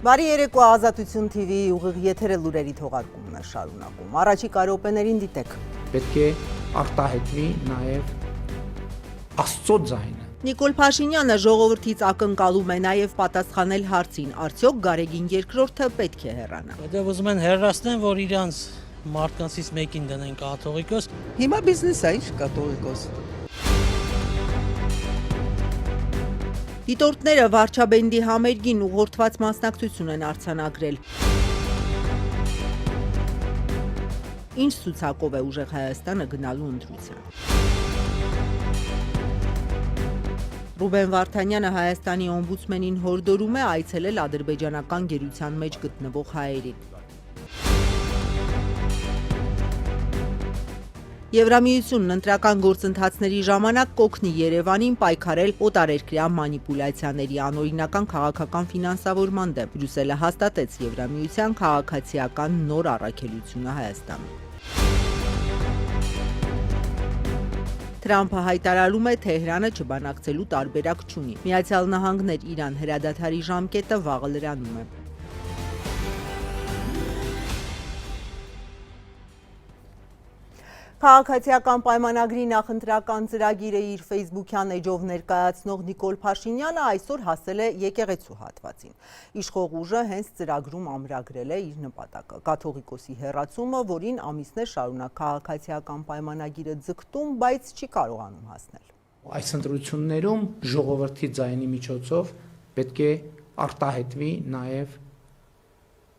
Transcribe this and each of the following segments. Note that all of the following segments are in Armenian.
Բարի երեկո, Ազատություն TV-ի ուղիղ եթերը լուրերի թողարկումն է շարունակում։ Առաջիկա րոպեներին դիտեք։ Պետք է արտահայտվի նաև Աստծո ձայնը։ Նիկոլ Փաշինյանը ժողովրդից ակնկալում է նաև պատասխանել հարցին, արդյոք Գարեգին II պետք է հեռանա։ Դե ուզում են հեռացնեն, որ իրանց մարդկանցից մեկին դնեն կաթողիկոս։ Հիմա բիզնես է, ինչ կաթողիկոս։ Դիտորդները Վարչաբենդի համերգին ուղղորդված մասնակցություն են արձանագրել։ Ինչ ցուցակով է ուժեղ Հայաստանը գնալու ընտրության։ Ռուբեն Վարդանյանը Հայաստանի օմբուդսմենին հորդորում է այցելել ադրբեջանական գերության մեջ գտնվող հայերին։ Եվրամիությունն ընտրական գործընթացների ժամանակ կօգնի Երևանին պայքարել օտարերկրյա մանիպուլյացիաների անօրինական քաղաքական ֆինանսավորման դեմ։ Բրյուսելը հաստատեց Եվրամիության քաղաքացիական նոր առաքելությունը Հայաստանում։ Թրամփը հայտարարում է Թեհրանը չբանակցելու տարբերակ չունի։ Միացյալ Նահանգներ Իրան հրադադարի ժամկետը վաղը լրանում է։ Քաղաքացիական պայմանագրի նախընտրական ծրագիրը իր ֆեյսբուքյան էջով ներկայացնող Նիկոլ Փաշինյանը այսօր հասել է եկեղեցու հատվածին։ Իշխող ուժը հենց ծրագրում ամրագրել է իր նպատակը՝ կաթողիկոսի հեռացումը, որին ամիսներ շարունակ քաղաքացիական պայմանագիրը ձգտում, բայց չի կարողանում հասնել։ Այս ընտրություններում ժողովրդի ձայնի միջոցով պետք է արտահայտվի նաև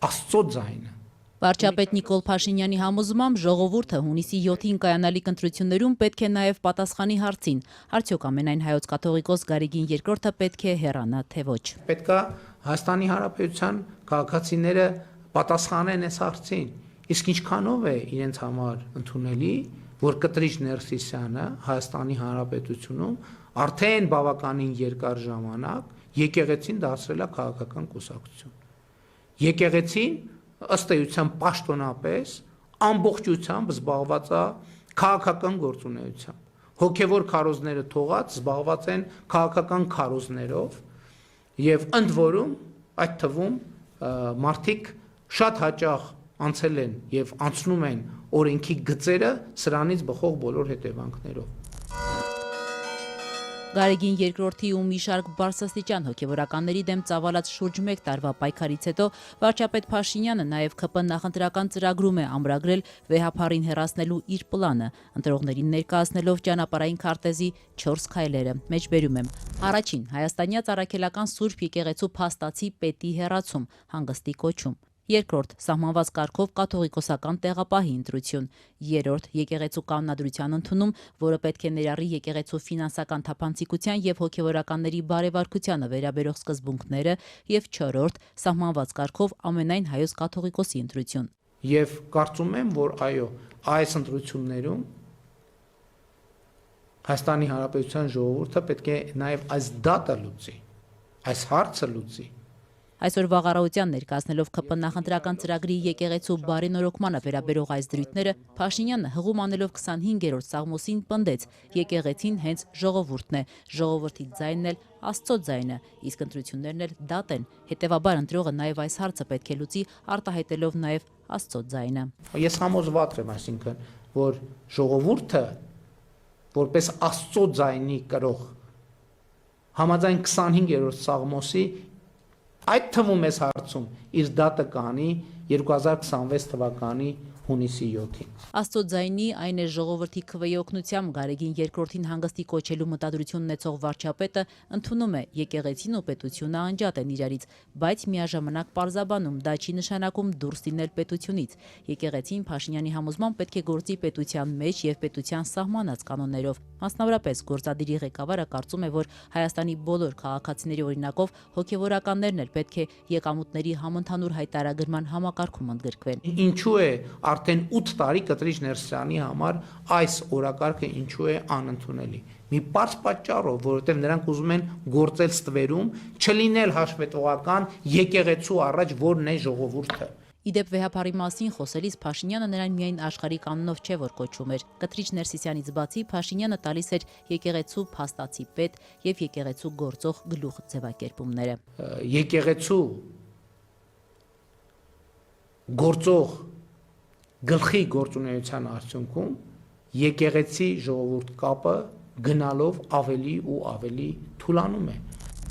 Աստծո ձայնը։ Վարչապետ Նիկոլ Փաշինյանի համոզմամբ ժողովուրդը հունիսի 7-ին կայանալիք ընտրություններում պետք է նաև պատասխանի հարցին, արդյոք ամենայն հայոց կաթողիկոս Գարեգին II պետք է հեռանա, թե ոչ։ Պետք է Հայաստանի Հանրապետության քաղաքացիները պատասխանեն այս հարցին, իսկ ինչքանով է իրենց համար ընդունելի, որ Կտրիչ Ներսիսյանը Հայաստանի Հանրապետությունում արդեն բավականին երկար ժամանակ եկեղեցին դարձրել է քաղաքական կուսակցություն։ Եկեղեցին ըստ էության պաշտոնապես ամբողջությամբ զբաղված է քաղաքական գործունեությամբ։ Հոգևոր քարոզները թողած զբաղված են քաղաքական քարոզներով եւ ընդ որում այդ թվում մարդիկ շատ հաճախ անցել են եւ անցնում են օրենքի գծերը սրանից բխող բոլոր հետևանքներով։ Գարեգին II-ի ու մի շարք բարձրաստիճան հոգևորականների դեմ ծավալած շուրջ 1 տարվա պայքարից հետո վարչապետ Փաշինյանը նաև ՔՊ նախընտրական ծրագրում է ամրագրել վեհափառին հեռացնելու իր պլանը, ընտրողներին ներկայացնելով ճանապարհային քարտեզի 4 քայլերը։ Մեջբերում եմ. Առաջին՝ հայաստանյաց առաքելական Սուրբ եկեղեցու փաստացի պետի հեռացում, հանգստի կոչում։ Երկրորդ՝ սահմանված կարգով կաթողիկոսական տեղապահի ընտրություն։ Երրորդ՝ եկեղեցու կանոնադրության ընդունում, որը պետք է ներառի եկեղեցու ֆինանսական թափանցիկության եւ հոգեվորականների բարեվարկությանը վերաբերող սկզբունքները, եւ չորրորդ՝ սահմանված կարգով ամենայն հայոց կաթողիկոսի ընտրություն։ Եվ կարծում եմ, որ այո, այս ընտրություններում Հայաստանի Հանրապետության ժողովուրդը պետք է նաեւ այս դատը լուծի, այս հարցը լուծի։ Այսօր վաղառաուտյան ներկայացնելով ՔՊ նախընտրական ծրագրի եկեղեցու բարենորոգմանը վերաբերող այս դրույթները, Փաշինյանը հղում անելով 25-րդ Սաղմոսին պնդեց. եկեղեցին հենց ժողովուրդն է, ժողովրդի ձայնն էլ Աստծո ձայնը, իսկ ընտրություններն էլ դատ են, հետևաբար ընտրողը նաև այս հարցը պետք է լուծի, արտահայտելով նաև Աստծո ձայնը։ Ես համոզված եմ, այսինքն, որ ժողովուրդը որպես Աստծո ձայնի կրող համաձայն 25-րդ Սաղմոսի այդ թվում ես հարցում իր դատը կանի 2026 թվականի հունիսի 7-ին։ Աստծո ձայնի, այն է ժողովրդի քվեի օգնությամբ Գարեգին II-ին հանգստի կոչելու մտադրություն ունեցող վարչապետը ընդունում է եկեղեցին ու պետությունը անջատ են իրարից, բայց միաժամանակ պարզաբանում դա չի նշանակում դուրս լինել պետությունից։ Եկեղեցին Փաշինյանի համոզմամբ պետք է գործի պետության մեջ եւ պետության սահմանած կանոններով։ Մասնավորապես գործադիրի ղեկավարը կարծում է, որ Հայաստանի բոլոր քաղաքացիների օրինակով հոգևորականներն էլ պետք է եկամուտների համընդհանուր հայտարարագրման համակարգում ընդգրկվեն։ Ինչու է արդեն 8 տարի Կտրիչ Ներսիսյանի համար այս օրակարգը ինչու է անընդունելի։ Մի պարզ պատճառով, որովհետև նրանք ուզում են գործել ստվերում, չլինել հաշվետվողական եկեղեցու առաջ, որն է ժողովուրդը։ Իդեպ վեհափառի մասին խոսելիս Փաշինյանը նրան միայն աշխարհի կանոնով չէ, որ կոչում էր։ Կտրիչ Ներսիսյանից բացի Փաշինյանը տալիս էր եկեղեցու փաստացի պետ եւ եկեղեցու գործող գլուխ ձևակերպումները։ Եկեղեցու գործող գլխի գործունեության արդյունքում եկեղեցի ժողովուրդ կապը գնալով ավելի ու ավելի թուլանում է։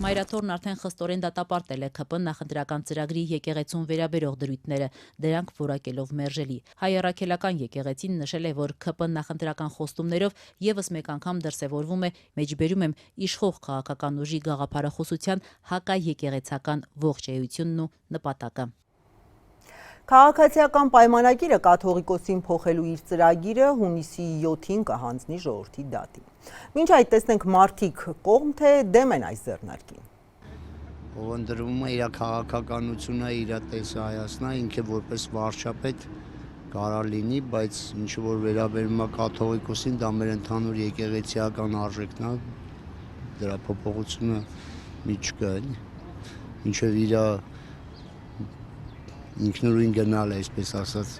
Մայրաթորն արդեն խստորեն դատապարտել է ՔՊ նախընտրական ծրագրի եկեղեցուն վերաբերող դրույթները, դրանք որակելով մերժելի։ Հայ առաքելական եկեղեցին նշել է, որ ՔՊ նախընտրական խոստումներով եւս մեկ անգամ դրսևորվում է, մեջբերում եմ, իշխող քաղաքական ուժի գաղափարախոսության հակաեկեղեցական ողջ էությունն ու նպատակը։ Քաղաքացիական պայմանագիրը կաթողիկոսին փոխելու իր ծրագիրը հունիսի 7-ին կհանձնի ժողովրդի դատին։ Մինչ այդ տեսնենք մարդիկ կողմ թե դեմ են այս ձեռնարկին։ Ով ընդրվում է իր քաղաքականությունը, իր տեսահայացնա, ինքը որպես վարչապետ կարա լինի, բայց ինչ որ վերաբերում է կաթողիկոսին, դա մեր ընդհանուր եկեղեցիական արժեքն է, դրա փոփոխությունը մի չկա, ինչև իր ինքնուրույն գնալ է, այսպես ասած։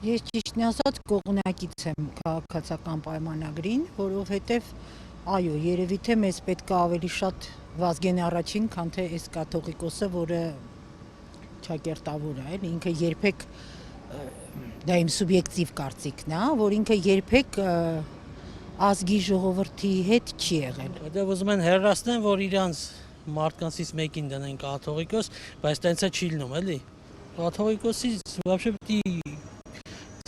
Ես ճիշտն ասած կողմնակից եմ քաղաքացիական պայմանագրին, որովհետև այո, երևի թե մեզ պետք է ավելի շատ Վազգեն առաջին, քան թե այս կաթողիկոսը, որը ճակերտավոր է, ինքը երբեք դա իմ սուբյեկտիվ կարծիքն է, որ ինքը երբեք ազգի ժողովրդի հետ չի եղել։ Դա ուզում են հեռացնեն, որ իրանց մարդկանցից մեկին դնեն կաթողիկոս, բայց տենց է չի լինում, էլի։ Կաթողիկոսից вообще պիտի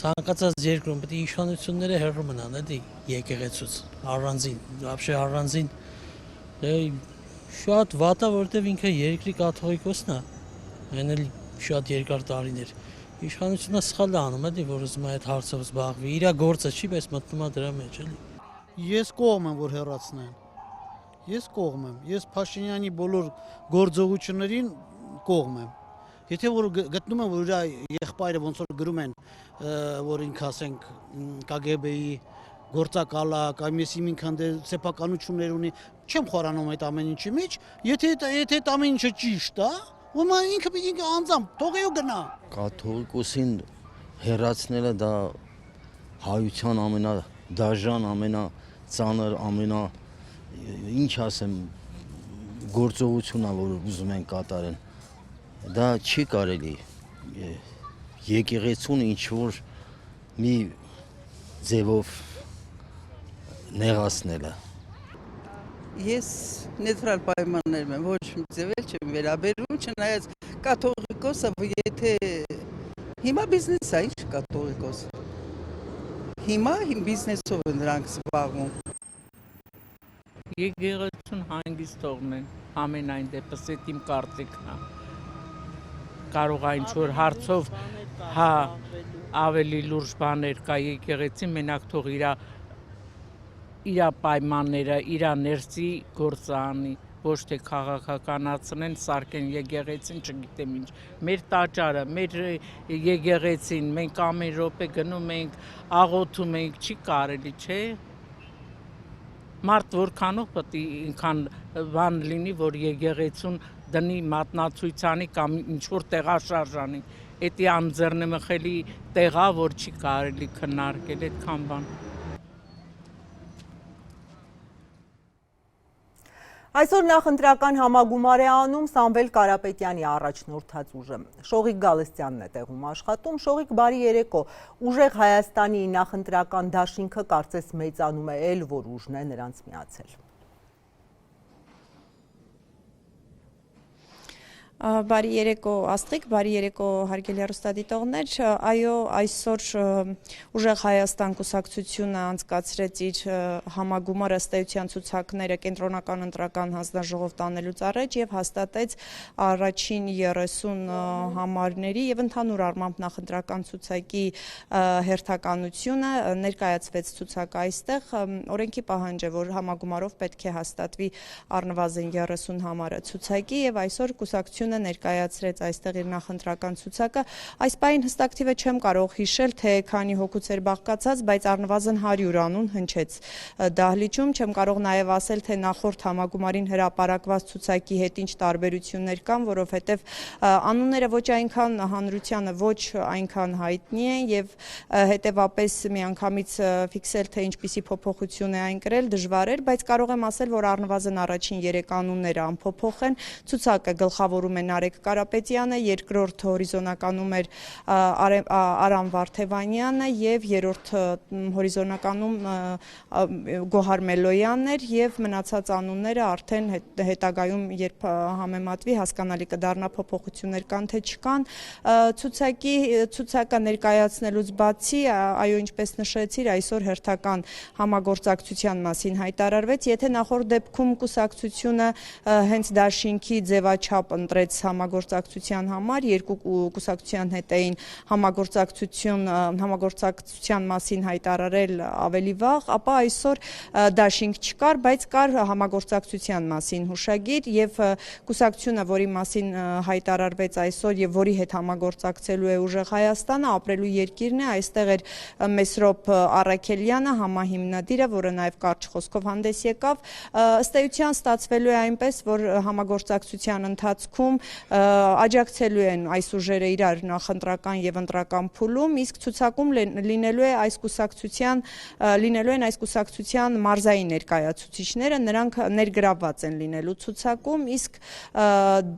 ցանկացած երկրում պիտի իշխանությունները հեռու մնան, էլի եկեղեցուց, առանձին, вообще առանձին։ Շատ վատ է, որտեվ ինքը երկրի կաթողիկոսն է, այն էլ շատ երկար տարիներ։ Իշխանությունը սխալ է անում, էլի, որ ուզում է այդ հարցով զբաղվի, իր գործը չի, բայց մտնում է դրա մեջ, էլի։ Ես կողմ եմ, որ հեռացնեն։ Ես կողմ եմ։ Ես Փաշինյանի բոլոր գործողություններին կողմ եմ։ Եթե որ գտնում եմ, որ իր եղբայրը ոնց որ գրում են, որ ինքը ասենք KGB-ի գործակալ է, կամ ես իմ ինքան դե սեփականություններ ունի, չեմ խորանում այդ ամեն ինչի մեջ, եթե այդ ամեն ինչը ճիշտ է, ո՞ւմ ինքը անձամբ թողեու գնա։ Կաթողիկոսին հեռացնելը դա հայության ամենադաժան, ամենածանր, ինչ ասեմ, գործողությունն է, որ ուզում են կատարեն։ Դա չի կարելի եկեղեցուն ինչ-որ մի ձևով նեղացնելը։ Ես նեյտրալ պայմաններում եմ, ոչ մի ձևել չեմ վերաբերում, չնայած կաթողիկոսը, եթե հիմա բիզնես է, ինչ կաթողիկոս։ Հիմա բիզնեսով են նրանք զբաղվում։ Եկեղեցուն հանգիստ թողնեն, ամենայն դեպս այդ իմ կարծիքն է։ Կարող է ինչ-որ հարցով ավելի լուրջ բաներ կա եկեղեցին, մենակ թող իր պայմանները, իր ներսի գործը անի, ոչ թե քաղաքականացնեն, սարքեն եկեղեցին, չգիտեմ ինչ։ Մեր տաճարը, մեր եկեղեցին, մենք ամեն րոպե գնում ենք, աղոթում ենք, չի կարելի, չէ։ Մարդ որքանով պետք է ինքան բան լինի, որ եկեղեցուն դնի մատնացույցանի կամ ինչ-որ տեղաշարժանի, էդի անձեռնմխելի տեղա, որ չի կարելի քննարկել այդքան բան։ Այսօր նախընտրական համագումար է անում Սամվել Կարապետյանի առաջնորդած ուժը։ Շողիկ Գալստյանն է տեղում աշխատում։ Շողիկ, բարի երեկո։ Ուժեղ Հայաստանի նախընտրական դաշինքը կարծես մեծանում է, էլ որ ուժն է նրանց միացել։ Բարի երեկո Աստղիկ, բարի երեկո հարգելի հեռուստադիտողներ, այո, այսօր Ուժեղ Հայաստան կուսակցությունը անցկացրեց իր համագումարը ըստ էության ցուցակները կենտրոնական ընտրական հանձնաժողով տանելուց առաջ եւ հաստատեց առաջին 30 համարների եւ ընդհանուր առմամբ նախընտրական ցուցակի հերթականությունը, ներկայացվեց ցուցակը այստեղ, օրենքի պահանջ է, որ համագումարով պետք է հաստատվի առնվազն 30 համարը ցուցակի եւ այսօր կուսակցությունը ներկայացրեց այստեղ իր նախընտրական ցուցակը։ Այս պահին հստակ թիվը չեմ կարող հիշել, թե քանի հոգուց էր բաղկացած, բայց առնվազն 100 անուն հնչեց դահլիճում։ Չեմ կարող նաև ասել, թե նախորդ համագումարին հրապարակված ցուցակի հետ ինչ տարբերություններ կան, որովհետև անունները ոչ այնքան հանրությանը ոչ այնքան հայտնի են եւ հետեւապես միանգամից ֆիքսել, թե ինչպիսի փոփոխություն է այն կրել դժվար էր, բայց կարող եմ ասել, որ առնվազն առաջին 3 անունները անփոփոխ են։ Ցուցակը գլխավորում է Նարեկ Կարապետյանը, երկրորդ հորիզոնականում էր Արամ Վարդևանյանը եւ երրորդ հորիզոնականում Գոհար Մելոյանն էր եւ մնացած անունները արդեն հետագայում երբ համեմատվի հասկանալի կդառնա փոփոխություններ կան թե չկան ցուցակը ներկայացնելուց բացի այո ինչպես նշեցիր այսօր հերթական համագործակցության մասին հայտարարվեց եթե նախորդ դեպքում կուսակցությունը հենց դաշինքի ձևաչափ ընտրեց համագործակցության համար երկու կուսակցության հետ էին համագործակցության մասին հայտարարել ավելի վաղ ապա այսօր դաշինք չկար բայց կար համագործակցության մասին հուշագիր եւ կուսակցությունը որի մասին հայտարարվեց այսօր եւ որի հետ համագործակցելու է ուժեղ Հայաստանը ապրելու երկիրն է այստեղ էր Մեսրոպ Առաքելյանը համահիմնադիրը որը նաեւ կարճ խոսքով հանդես եկավ ըստ էության ստացվելու է այնպես որ համագործակցության ընթացքում աջակցելու են այս ուժերը իրար նախընտրական եւ ընտրական փուլում իսկ ցուցակում լինելու են այս կուսակցության մարզային ներկայացուցիչները նրանք ներգրավված են լինելու ցուցակում իսկ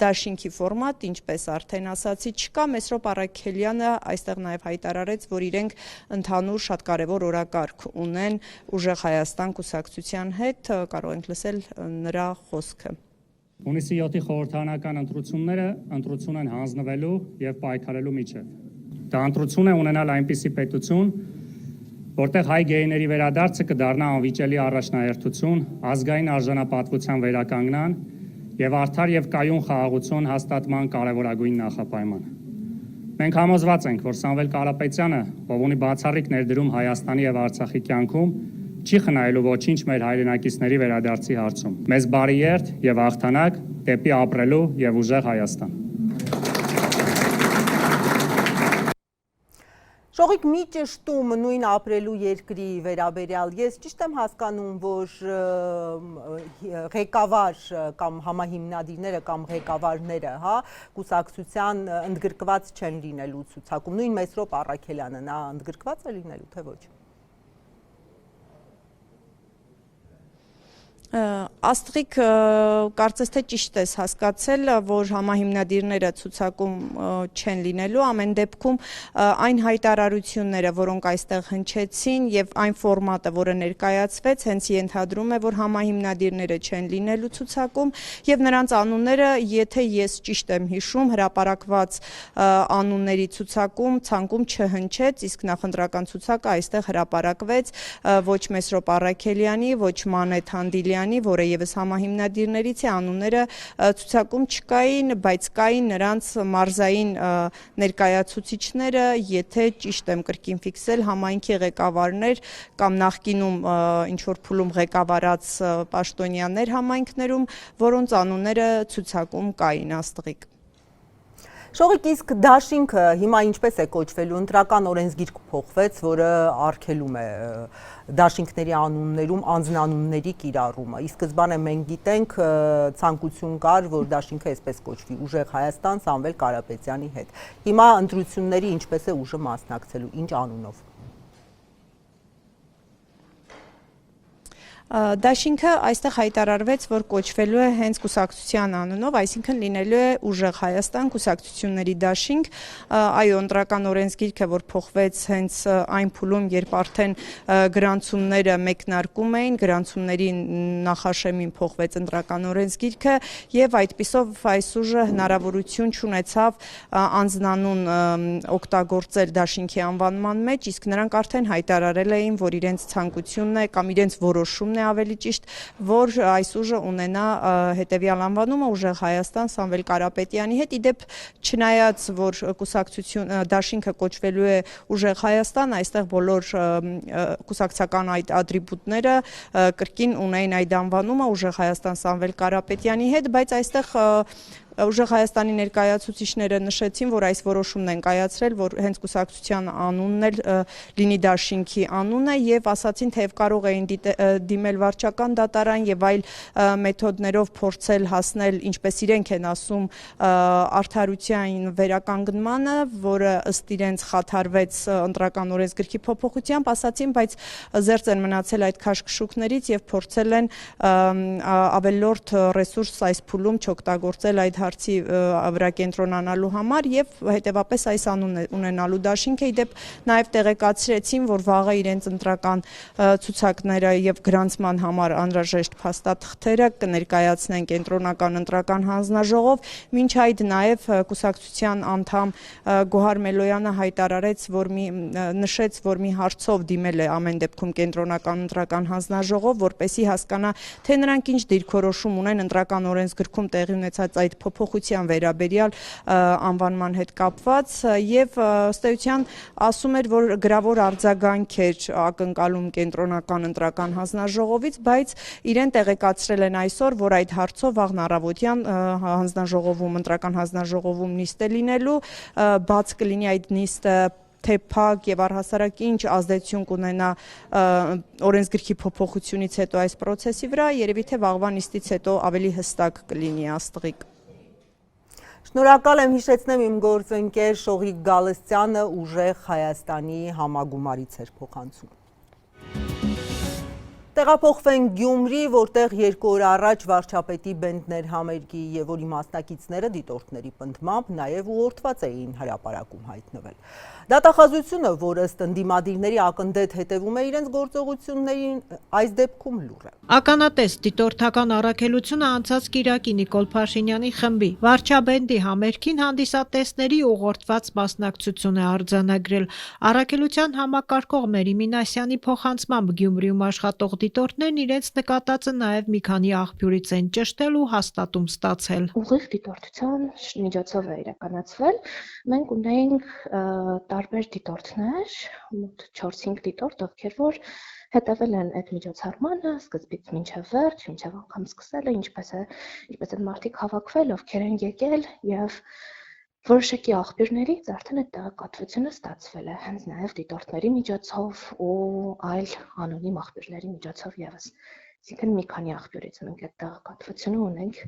դաշինքի ֆորմատ ինչպես արդեն ասացի չկա Մեսրոպ Առաքելյանը այստեղ նաև հայտարարեց որ իրենք ընդհանուր շատ կարևոր օրակարգ ունեն ուժեղ Հայաստան կուսակցության հետ կարող ենք լսել նրա խոսքը Հունիսի 7-ի խորհրդարանական ընտրությունները ընտրություն են հանձնվելու եւ պայքարելու միջև դա ընտրություն է ունենալ այնպիսի պետություն որտեղ հայ գեյների վերադարձը կդառնա անվիճելի առաջնահերթություն ազգային արժանապատվության վերականգնան եւ արդար եւ կայուն խաղաղություն հաստատման կարևորագույն նախապայման Մենք համոզված ենք, որ Սամվել Կարապետյանը, ով ունի բացառիկ ներդրում Հայաստանի եւ Արցախի կյանքում, չի խնայելու ոչինչ մեր հայրենակիցների վերադարձի հարցում։ Մեզ բարի երթ եւ հաղթանակ դեպի ապրելու եւ ուժեղ Հայաստան։ Շողիկ մի ճշտում նույն ապրելու երկրի վերաբերյալ ես ճիշտ եմ հասկանում, որ ղեկավար կամ համահիմնադիրները կամ ղեկավարները, կուսակցության ընդգրկված չեն լինելու ցուցակում, նույն Մեսրոպ Առաքելյանը նա ընդգրկված է լինելու, թե ոչ։ Աստղիկ կարծես թե ճիշտ ես հասկացել, որ համահիմնադիրները ցուցակում չեն լինելու, ամեն դեպքում այն հայտարարությունները, որոնք այստեղ հնչեցին եւ այն ֆորմատը, որը ներկայացվեց, հենց ենթադրում է, որ համահիմնադիրները չեն լինելու ցուցակում եւ նրանց անունները, եթե ես ճիշտ եմ հիշում, հրապարակված անունների ցուցակում ցանկում չհնչեց, իսկ նախընտրական ցուցակը այստեղ հրապարակվեց ոչ Մեսրոպ Առաքելյանի, ոչ Մանեթ Հանդիլյանի որը եւս համահիմնադիրներից է անունները ցուցակում չկային, բայց կային նրանց մարզային ներկայացուցիչները, եթե ճիշտ եմ կրկին ֆիքսել, համայնքի ղեկավարներ կամ նախկինում ինչ որ փուլում ղեկավարած պաշտոնյաներ համայնքներում, որոնց անունները ցուցակում կային աստղիկ։ Շողիկ իսկ դաշինքը հիմա ինչպես է կոչվելու, ընտրական օրենսգիրք փոխվեց, որը արգելում է դաշինքների անուններում անձնանունների կիրառումը։ Ի սկզբանե մենք գիտենք ցանկություն կար, որ դաշինքը այսպես կոչվի՝ Ուժեղ Հայաստան Սամվել Կարապետյանի հետ։ Հիմա ընտրությունների ինչպես է ուժը մասնակցելու, ինչ անունով։ Դաշինքը այստեղ հայտարարվեց, որ կոչվելու է հենց կուսակցության անունով, այսինքն լինելու է Ուժեղ Հայաստան կուսակցությունների դաշինք, այո, ընտրական օրենսգիրքը, որ փոխվեց հենց այն փուլում, երբ արդեն գրանցումները մեկնարկում էին, գրանցումների նախաշեմին փոխվեց ընտրական օրենսգիրքը եւ այդպիսով այս ուժը հնարավորություն չունեցավ անձնանուն օգտագործել դաշինքի անվանման մեջ, իսկ նրանք արդեն հայտարարել էին, որ իրենց ցանկությունն է կամ իրենց որոշումն է ավելի ճիշտ, որ այս ուժը ունենա հետևյալ անվանումը Ուժեղ Հայաստան Սամվել Կարապետյանի հետ, իդեպ չնայած որ կուսակցություն դաշինքը կոչվելու է Ուժեղ Հայաստան, այստեղ բոլոր կուսակցական այդ ատրիբուտները կրկին ունեին այդ անվանումը Ուժեղ Հայաստան Սամվել Կարապետյանի հետ, բայց այստեղ Ուժեղ Հայաստանի ներկայացուցիչները նշեցին, որ այս որոշումն են կայացրել, որ հենց կուսակցության անունն էլ լինի դաշինքի անունը եւ ասացին, թե կարող էին դիմել վարչական դատարան եւ այլ մեթոդներով փորձել հասնել, ինչպես իրենք են ասում, արդարության վերականգնմանը, որը ըստ իրենց խաթարվեց ընտրական օրենսգրքի փոփոխությամբ, ասացին, բայց զերծ են մնացել այդ քաշքշուկներից եւ փորձել են ավելորդ ռեսուրս այս փուլում չօգտագործել այդ հարցի վրա կենտրոնանալու համար եւ հետեւապես այս անուն ունենալու դաշինքը իդեպ նաեւ տեղեկացրեցին, որ վաղը իրենց ընտրական ցուցակները եւ գրանցման համար անհրաժեշտ փաստաթղթերը կներկայացնեն կենտրոնական ընտրական հանձնաժողով, մինչ այդ նաեւ կուսակցության անդամ Գոհար Մելոյանը հայտարարեց, որ նշեց, որ մի հարցով դիմել է ամեն դեպքում կենտրոնական ընտրական հանձնաժողով, որպեսզի հասկանա, թե նրանք ինչ դիրքորոշում ունեն ընտրական օրենսգրքում տեղի ունեցած այդ փոփոխության վերաբերյալ անվանման հետ կապված եւ ըստ էության ասում էր, որ գրավոր արձագանք էր ակնկալում կենտրոնական ընտրական հանձնաժողովից, բայց իրեն տեղեկացրել են այսօր, որ այդ հարցով վաղն առավոտյան հանձնաժողովում ընտրական հանձնաժողովում նիստ է լինելու, բաց կլինի այդ նիստը թե փակ եւ առհասարակ ինչ ազդեցություն կունենա օրենսգրքի փոփոխությունից հետո այս process-ի վրա, երևի թե վաղվա նիստից հետո ավելի հստակ կլինի աստղիկ։ Շնորհակալ եմ, հիշեցնեմ իմ գործընկեր Շողիկ Գալստյանը ուժեղ Հայաստանի համագումարից էր փոխանցում։ Տեղափոխվենք Գյումրի, որտեղ 2 օր առաջ վարչապետի բենտներ համերգի եւ որի մասնակիցները դիտորդների պնդմամբ նաեւ ուղղորդված էին հրապարակում հայտնվել։ Դատախազությունը, որ ըստ ընդդիմադիրների ակնդետ հետևում է իրենց գործողություններին, այս դեպքում լուռ է։ Ականատես դիտորդական առաքելությունը անցած կիրակի Նիկոլ Փաշինյանի խմբի վարչաբենդի համերգին հանդիսատեսների ուղղորդված մասնակցություն է արձանագրել։ Առաքելության համակարգող Մերի Մինասյանի փոխանցմամբ Գյումրիում աշխատող դիտորդներն իրենց նկատածը նաև մի քանի աղբյուրից են ճշտել ու հաստատում ստացել։ Ուղիղ դիտորդության միջոցով է իրականացվել։ Մենք ունեինք տարբեր դիտորդներ, 4-5 դիտորդ, ովքեր որ հետևել են այդ միջոցառմանը սկզբից մինչև վերջ, մինչև անգամ սկսել է, ինչպես են մարդիկ հավաքվել, ովքեր են եկել եւ որոշակի աղբյուրներից արդեն այդ տեղեկատվությունը ստացվել է, հենց նաև դիտորդների միջոցով ու այլ անոնիմ աղբյուրների միջոցով եւս։ Այսինքն մի քանի աղբյուրից մենք այդ տեղեկատվությունը ունենք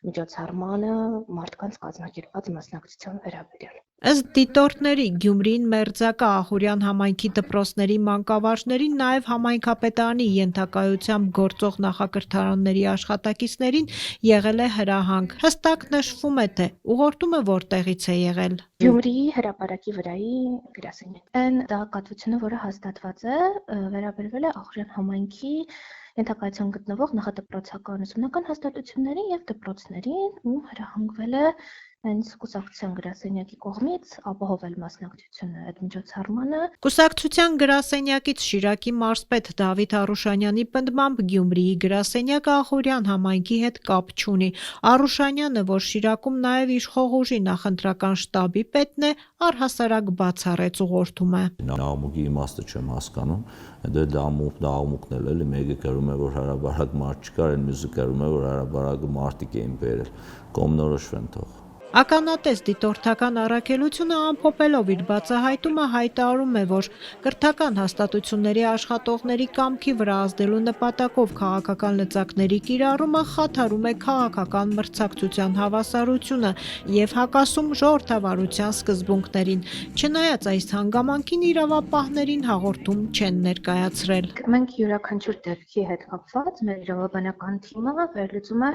միջոցառմանը մարդկանց կազմակերպված մասնակցության վերաբերյալ։ Ըստ դիտորդների Գյումրին Մերձակա Ախուրյան համայնքի դպրոցների մանկավարժներին նաև համայնքապետարանի ենթակայությամբ գործող նախակրթարանների աշխատակիցներին եղել է հրահանգ։ Հստակ նշվում է, թե ուղղորդումը որտեղից է եղել։ Գյումրիի հրապարակի վրայի գրասենյակ։ Այն տեղեկատվությունը, որը հաստատված է, վերաբերվել է Ախուրյան համայնքի ենթակայության գտնվող նախադպրոցական ուսումնական հաստատություններին եւ դպրոցներին ու հրահանգվել է հենց կուսակցության գրասենյակի կողմից ապահովել մասնակցությունը այդ միջոցառմանը։ Կուսակցության գրասենյակից Շիրակի մարզպետ Դավիթ Արուշանյանի պնդմամբ Գյումրիի գրասենյակը Ախուրյան համայնքի հետ կապ չունի։ Արուշանյանը, որ Շիրակում նաև իշխող ուժի նախընտրական շտաբի պետն է, առհասարակ բացառեց ուղղորդումը։ Աղմուկի իմաստը չեմ հասկանում, դա աղմուկն էլ էլի, մեկը կրում է, որ հրաբարակ մարդ չկար, այն մյուսը կրում է, որ հրաբարակը մարդիկ էին բերել, կողմնորոշվեն թող։ Ականատես դիտորդական առաքելությունը ամփոփելով իր բացահայտումը հայտարարում է, որ կրթական հաստատությունների աշխատողների կամքի վրա ազդելու նպատակով քաղաքական լծակների կիրառումը խաթարում է քաղաքական մրցակցության հավասարությունը եւ հակասում ժողովրդավարության սկզբունքներին։ Չնայած այս հանգամանքին իրավապահներին հաղորդում չեն ներկայացրել։ Մենք յուրաքանչյուր դեպքի հետ կապված մեր իրավաբանական թիմը վերլուծում է,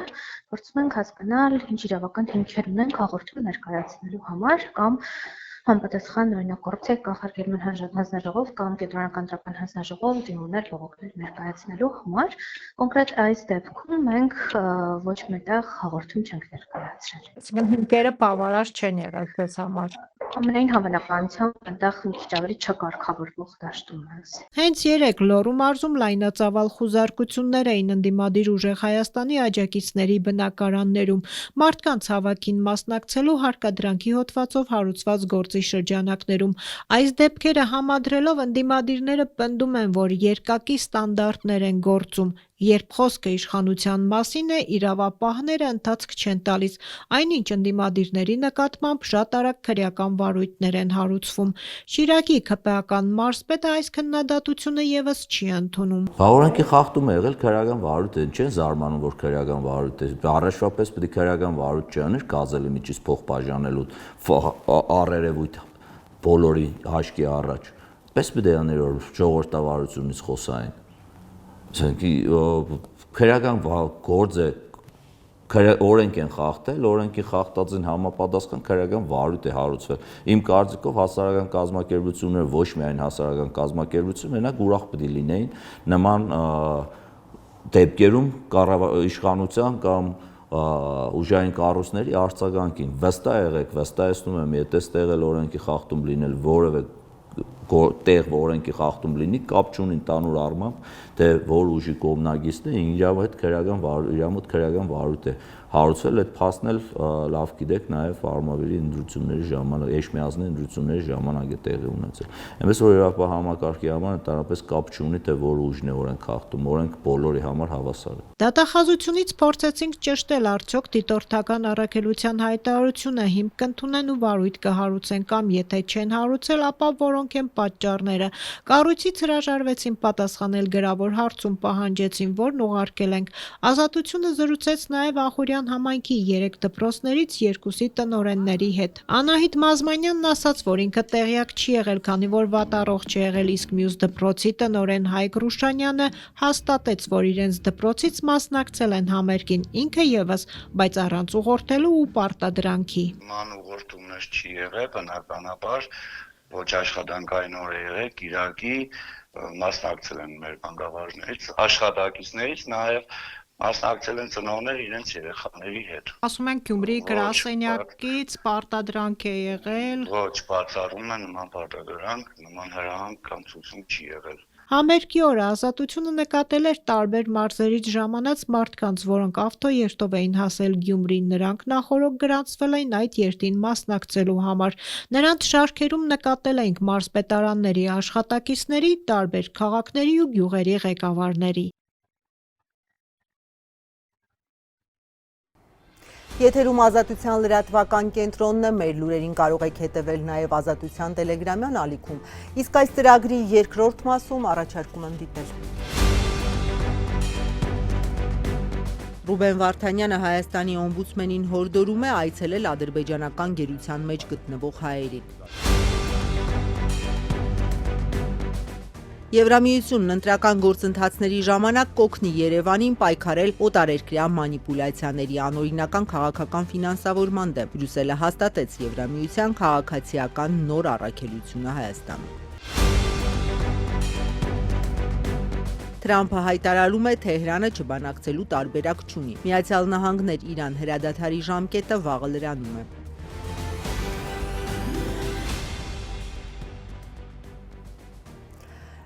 փորձում ենք հասկանալ ինչ իրավական հիմքեր ունենք հաղորդում ներկայացնելու համար կամ համապատասխան օրինակ կոռուպցիայի կանխարգելման հանձնաժողով կամ կենտրոնական ընտրական հանձնաժողով դիմումներ բողոքներ ներկայացնելու համար կոնկրետ այս դեպքում մենք ոչ մեկտեղ հաղորդում չենք ներկայացրել։ Այսինքն հիմքերը բավարար չեն եղել ձեզ համար։ Ամենայն հավանականությամբ այնտեղ մի քիչ ավելի չկարգավորվող դաշտում է։ Հենց երեք Լոռու մարզում լայնածավալ խուզարկություններ էին ընդդիմադիր ուժեղ Հայաստանի աջակիցների բնակարաններում։ Մարդկանց հավաքին մասնակցելու հարկադրանքի հոդվածով հարուցված գործի շրջանակներում։ Այս դեպքերը համադրելով ընդդիմադիրները պնդում են, որ երկակի ստանդարտներ են գործում։ Երբ խոսքը իշխանության մասին է, իրավապահները ընթացք չեն տալիս, այնինչ ընդդիմադիրների նկատմամբ շատ արագ քրեական վարույթներ են հարուցվում։ Շիրակի ԿՊԱ-ական մարզպետը այս քննադատությունը եւս չի ընդունում։ Բաղորանքի խախտում է եղել քրեական վարույթ, չեն զարմանում, որ քրեական վարույթ է։ Առաջվա պես պետք է քրեական վարույթ չաներ, գազելի միջից փող բաժանելու առերևույթ բոլորի հաշկի առաջ։ Պես պետք է աներ, որ ժողովրդավարությունից խոսային։ Քրեական գործ է, օրենք են խախտել, օրենքի խախտածին համապատասխան քրեական վարույթ է հարուցվել։ Իմ կարծիքով հասարակական կազմակերպությունները ոչ միայն հասարակական կազմակերպություն, մենակ ուրախ պետք է լինեին նման դեպքերում իշխանության կամ ուժային կառույցների արձագանքին։ Վստահ եղեք, վստահեցնում եմ, եթե ստեղ էլ օրենքի խախտում լինել որևէ տեղ օրենքի խախտում լինի, կապ չունի ընդհանուր առմամբ, թե որ ուժի կողմնակիցն է, իր մոտ քրեական վարույթ է հարուցվել, այդ փաստն էլ լավ գիտեք նաև Արմավիրի ընտրությունների ժամանակ, Էջմիածնի ընտրությունների ժամանակ է տեղի ունեցել։ Այնպես որ իրավապահ համակարգի համար ընդհանրապես կապ չունի, թե որ ուժն է օրենք խախտում, օրենք բոլորի համար հավասար է։ Դատախազությունից փորձեցինք ճշտել արդյոք դիտորդական առաքելության հայտարարությունը հիմք կընդունեն ու վարույթ կհարուցեն կամ եթե չեն հարուցել, ապա որոնք են պատճառները։ Կառույցից հրաժարվեցին պատասխանել գրավոր հարցում, պահանջեցին, որն ուղարկել ենք։ Ազատությունը զրուցեց նաև Ախուրյան համայնքի 3 դպրոցներից 2-ի տնօրենների հետ։ Անահիտ Մազմանյանն ասաց, որ ինքը տեղյակ չի եղել, քանի որ վատառողջ չի եղել, իսկ մյուս դպրոցի տնօրեն Հայկ Ռուշանյանը հաստատեց, որ իրենց դպրոցից մասնակցել են համերգին, ինքը եւս, բայց առանց ուղղորդելու ու պարտադրանքի։ Ման ուղղորդումներ չի եղել, բնականաբար ոչ աշխատանքային օր է եղել, կիրակի մասնակցել են մեր բնակավարներից, աշխատակիցներից նաև մասնակցել են ծնողներ իրենց երեխաների հետ։ Ասում են Գյումրի գրասենյակից պարտադրանք է եղել։ Ոչ, բացառում են նման պարտադրանք, նման հրահանգ կամ ցուցում չի եղել։ Համերգի օրը Ազատությունը նկատել էր տարբեր մարզերից ժամանած մարդկանց, որոնք ավտոերթով էին հասել Գյումրի, նրանք նախօրոք գրանցվել էին այդ երթին մասնակցելու համար։ Նրանց շարքերում նկատել էինք մարզպետարանների աշխատակիցների, տարբեր քաղաքների ու գյուղերի ղեկավարների։ Եթերում Ազատության լրատվական կենտրոնն է, մեր լուրերին կարող եք հետևել նաև Ազատության տելեգրամյան ալիքում, իսկ այս ծրագրի երկրորդ մասում առաջարկում եմ դիտել։ Ռուբեն Վարդանյանը Հայաստանի օմբուդսմենին հորդորում է այցելել ադրբեջանական գերության մեջ գտնվող հայերին։ Եվրամիությունն ընտրական գործընթացների ժամանակ կօգնի Երևանին պայքարել օտարերկրյա մանիպուլյացիաների անօրինական քաղաքական ֆինանսավորման դեմ։ Բրյուսելը հաստատեց Եվրամիության քաղաքացիական նոր առաքելությունը Հայաստանում։ Թրամփը հայտարարում է Թեհրանը չբանակցելու տարբերակ չունի։ Միացյալ Նահանգներ Իրան հրադադարի ժամկետը վաղը լրանում է։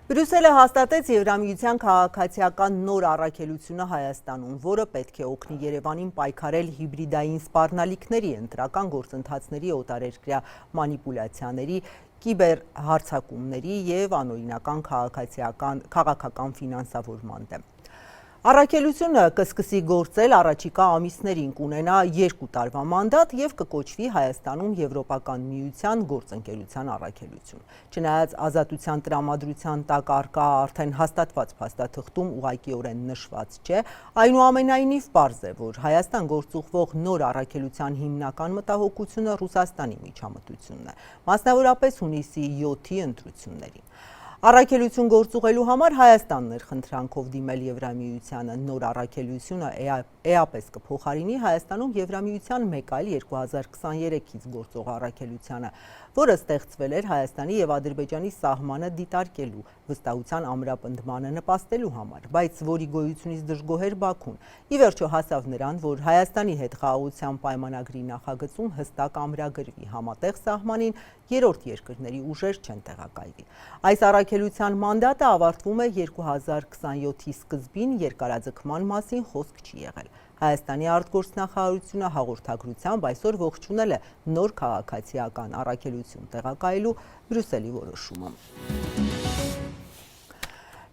Բրյուսելը հաստատեց Եվրամիության քաղաքացիական նոր առաքելությունը Հայաստանում, որը պետք է օգնի Երևանին պայքարել հիբրիդային սպառնալիքների, ընտրական գործընթացների, օտարերկրյա մանիպուլյացիաների, կիբերհարձակումների և անօրինական քաղաքական ֆինանսավորման դեմ։ Առաքելությունը կսկսի գործել առաջիկա ամիսներին, կունենա 2 տարվա մանդատ և կկոչվի Հայաստանում Եվրոպական միության գործընկերության առաքելություն։ Չնայած Ազատության տրամադրության տակ առկա արդեն հաստատված փաստաթղթում ուղղակիորեն նշված չէ, այնուամենայնիվ պարզ է, որ Հայաստան գործուղվող նոր առաքելության հիմնական մտահոգությունը Ռուսաստանի միջամտությունն է, մասնավորապես հունիսի 7-ի ընտրություններին։ Առաքելություն գործուղելու համար Հայաստանն էր խնդրանքով դիմել Եվրամիությանը, նոր առաքելությունը էապես կփոխարինի Հայաստանում Եվրամիության մեկ այլ 2023-ից գործող առաքելությանը, որը ստեղծվել էր Հայաստանի և Ադրբեջանի սահմանը դիտարկելու, վստահության ամրապնդմանը նպաստելու համար, բայց որի գոյությունից դժգոհ էր Բաքուն։ Ի վերջո հասավ նրան, որ Հայաստանի հետ խաղաղության պայմանագրի նախագծում հստակ ամրագրվի համատեղ սահմանին երրորդ երկրների ուժեր չեն տեղակայվի։ Այս առաքելության մանդատը ավարտվում է 2027-ի սկզբին, երկարաձգման մասին խոսք չի եղել։ Հայաստանի արտգործնախարարությունը հաղորդագրությամբ այսօր ողջունել է նոր քաղաքացիական առաքելություն տեղակայելու Բրյուսելի որոշումը։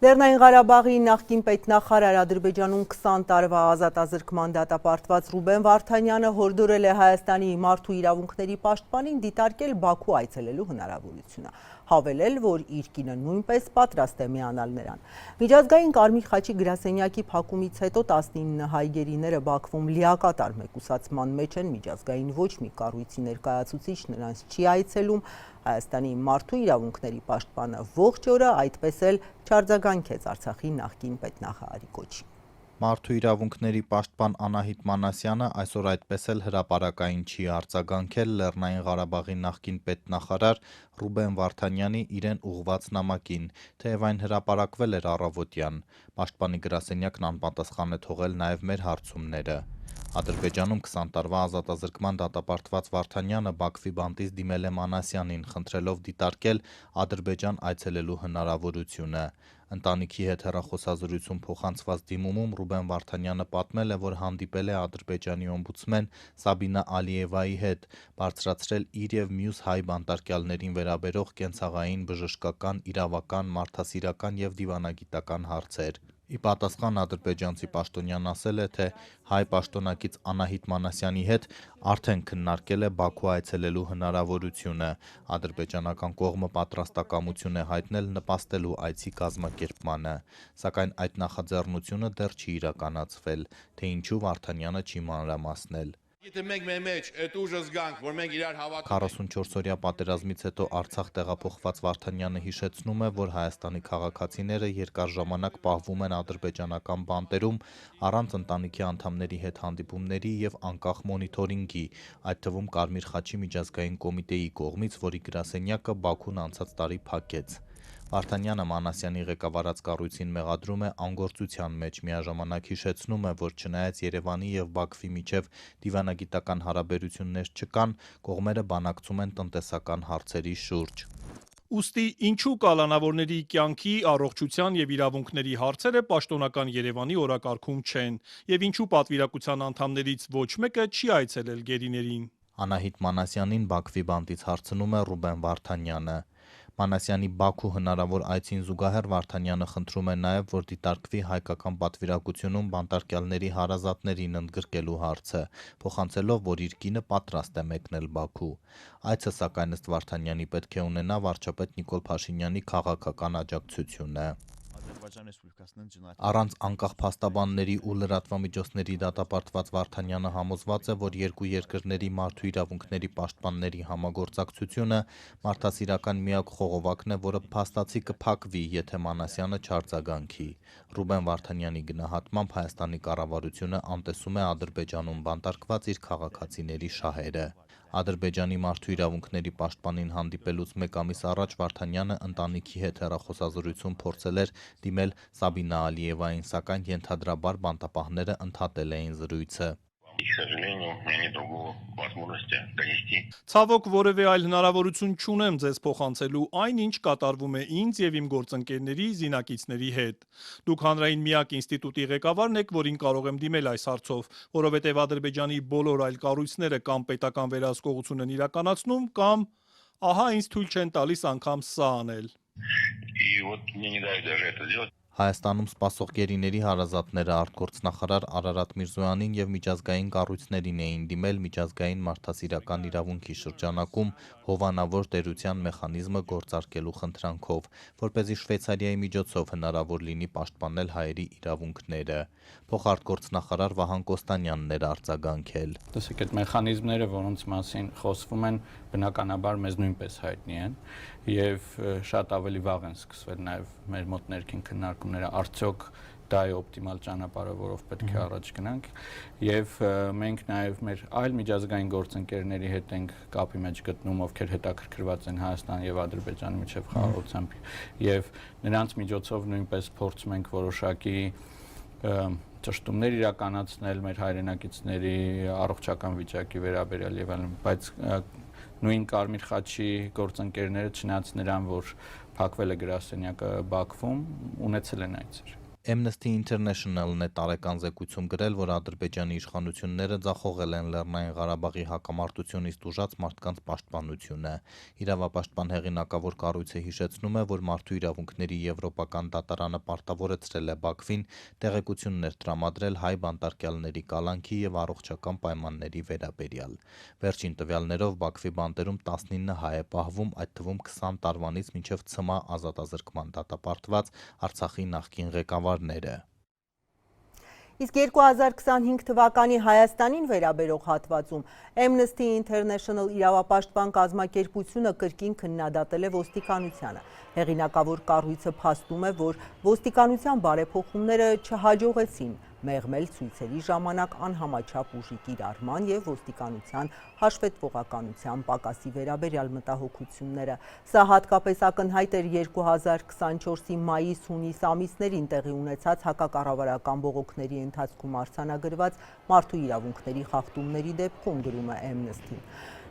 Լեռնային Ղարաբաղի նախկին պետնախարար Ադրբեջանում 20 տարվա ազատազրկման դատապարտված Ռուբեն Վարդանյանը հորդորել է Հայաստանի մարդու իրավունքների պաշտպանին դիտարկել Բաքու այցելելու հնարավորությունը, հավելել, որ իր կինը նույնպես պատրաստ է միանալ նրան։ Միջազգային Կարմիր խաչի գրասենյակի փակումից հետո 19 հայ գերիները Բաքվում լիակատար մեկուսացման մեջ են, միջազգային ոչ մի կառույցի ներկայացուցիչ նրանց չի այցելում։ Հայաստանի մարդու իրավունքների պաշտպանը ողջ օրը այդպես էլ չարձագանքեց Արցախի նախկին պետնախարարի կոչին։ Մարդու իրավունքների պաշտպան Անահիտ Մանասյանը այսօր այդպես էլ հրապարակային չի արձագանքել Լեռնային Ղարաբաղի նախկին պետնախարար Ռուբեն Վարդանյանի իրեն ուղղված նամակին, թեև այն հրապարակվել էր առավոտյան։ Պաշտպանի գրասենյակն անպատասխան է թողել նաև մեր հարցումները։ Ադրբեջանում 20 տարվա ազատազրկման դատապարտված Վարդանյանը Բաքվի բանտից դիմել է Մանասյանին, խնդրելով դիտարկել Ադրբեջան այցելելու հնարավորությունը։ Ընտանիքի հետ հեռախոսազրույցում փոխանցված դիմումում Ռուբեն Վարդանյանը պատմել է, որ հանդիպել է Ադրբեջանի օմբուդսմեն Սաբինա Ալիևայի հետ, բարձրացրել իր եւ մյուս հայ բանտարկյալներին վերաբերող կենցաղային, բժշկական, իրավական, մարդասիրական եւ դիվանագիտական հարցեր։ Ի պատասխան ադրբեջանցի պաշտոնյան ասել է, թե հայ պաշտոնակից Անահիտ Մանասյանի հետ արդեն քննարկել է Բաքու այցելելու հնարավորությունը։ Ադրբեջանական կողմը պատրաստակամություն է հայտնել նպաստելու այցի կազմակերպմանը, սակայն այդ նախաձեռնությունը դեռ չի իրականացվել, թե ինչու Վարդանյանը չի մանրամասնել։ 44-օրյա պատերազմից հետո Արցախ տեղափոխված Վարդանյանը հիշեցնում է, որ Հայաստանի քաղաքացիները երկար ժամանակ պահվում են ադրբեջանական բանտերում առանց ընտանիքի անդամների հետ հանդիպումների եւ անկախ մոնիթորինգի, այդ թվում Կարմիր խաչի միջազգային կոմիտեի կողմից, որի գրասենյակը Բաքուն անցած տարի փակեց։ Վարդանյանը Մանասյանի ղեկավարած կառույցին մեղադրում է անգործության մեջ, միաժամանակ հիշեցնում է, որ չնայած Երևանի եւ Բաքվի միջև դիվանագիտական հարաբերություններ չկան, կողմերը բանակցում են տնտեսական հարցերի շուրջ։ Ուստի ինչու կալանավորների կյանքի, առողջության եւ իրավունքների հարցերը պաշտոնական Երևանի օրակարգում չեն, եւ ինչու պատվիրակության անդամներից ոչ մեկը չի այցելել գերիներին։ Անահիտ Մանասյանին Բաքվի բանտից հարցնում է Ռուբեն Վարդանյանը։ Մանասյանի Բաքու հնարավոր այցին զուգահեռ Վարդանյանը խնդրում է նաև, որ դիտարկվի հայկական պատվիրակությունում բանտարկյալների հարազատներին ընդգրկելու հարցը, փոխանցելով, որ իր կինը պատրաստ է մեկնել Բաքու։ Այցը, սակայն ըստ Վարդանյանի պետք է ունենա վարչապետ Նիկոլ Փաշինյանի քաղաքական աջակցությունը։ Առանց անկախ փաստաբանների ու լրատվամիջոցների դատապարտված Վարդանյանը համոզված է, որ երկու երկրների մարդու իրավունքների պաշտպանների համագործակցությունը մարդասիրական միակ խողովակն է, որը փաստացի կփակվի, եթե Մանասյանը չարձագանքի։ Ռուբեն Վարդանյանի գնահատմամբ Հայաստանի կառավարությունը անտեսում է Ադրբեջանում բանտարկված իր քաղաքացիների շահերը։ Ադրբեջանի մարդու իրավունքների պաշտպանին հանդիպելուց մեկ ամիս առաջ Վարդանյանը ընտանիքի հետ հեռախոսազրույցում փորձել էր դիմել Սաբինա Ալիևային, սակայն ենթադրաբար բանտապահները ընդհատել էին զրույցը։ Ցավոք որևէ այլ հնարավորություն չունեմ ձեզ փոխանցելու այն, ինչ կատարվում է ինձ եւ իմ գործընկերների զինակիցների հետ։ Դուք հանրային միակ ինստիտուտի ղեկավարն եք, որին կարող եմ դիմել այս հարցով, որովհետեւ Ադրբեջանի բոլոր այլ կառույցները կամ պետական վերահսկողություն են իրականացնում, կամ ահա ինձ թույլ չեն տալիս անգամ սա անել։ Հայաստանում սպասող գերիների հարազատները արտգործնախարար Արարատ Միրզոյանին եւ միջազգային կառույցներին էին դիմել միջազգային մարդասիրական իրավունքի շրջանակում հովանավոր տերության մեխանիզմը գործարկելու խնդրանքով, որպեսզի Շվեյցարիայի միջոցով հնարավոր լինի պաշտպանել հայերի իրավունքները։ Փոխարտգործնախարար Վահան Կոստանյանն էր արձագանքել։ Տեսեք, այդ մեխանիզմները, որոնց մասին խոսվում են, բնականաբար մեզ նույնպես հայտնի են եւ շատ ավելի վաղ են սկսվել նաեւ մեր մոտ ներքին քննարկումները, արդյոք դա է օպտիմալ ճանապարհը, որով պետք է առաջ գնանք եւ մենք նաեւ մեր այլ միջազգային գործընկերների հետ ենք կապի մեջ գտնում, ովքեր հետաքրքրված են Հայաստանի եւ Ադրբեջանի միջև խաղաղությամբ եւ նրանց միջոցով նույնպես փորձում ենք որոշակի ճշտումներ իրականացնել մեր հայրենակիցների առողջական վիճակի վերաբերյալ եւ այլն, բայց նույն Կարմիր խաչի գործընկերները չնայած նրան, որ փակվել է գրասենյակը Բաքվում, ունեցել են այցեր։ Amnesty International-ն է տարեկան զեկույցում գրել, որ Ադրբեջանի իշխանությունները ձախողել են Լեռնային Ղարաբաղի հակամարտությունից տուժած մարդկանց պաշտպանությունը։ Իրավապաշտպան հեղինակավոր կառույցը հիշեցնում է, որ մարդու իրավունքների եվրոպական դատարանը պարտավորեցրել է Բաքվին տեղեկություններ տրամադրել հայ բանտարկյալների կալանքի եւ առողջական պայմանների վերաբերյալ։ Վերջին տվյալներով Բաքվի բանտերում 19 հայ է պահվում, այդ թվում 20 տարվանից մինչև ցմահ ազատազրկման դատապարտված Արցախի նախկին ղեկավար Իսկ 2025 թվականի Հայաստանին վերաբերող հատվածում Amnesty International իրավապաշտպան կազմակերպությունը կրկին քննադատել է ոստիկանությանը։ Հեղինակավոր կառույցը փաստում է, որ ոստիկանության բարեփոխումները չհաջողեցին մեղմել ցույցերի ժամանակ անհամաչափ ուժի կիրառման եւ ոստիկանության հաշվետվողականության պակասի վերաբերյալ մտահոգությունները։ Սա հատկապես ակնհայտ էր 2024-ի մայիս-հունիս ամիսներին տեղի ունեցած հակակառավարական բողոքների ընթացքում արձանագրված մարդու իրավունքների խախտումների դեպքում, գրում է Amnesty-ն։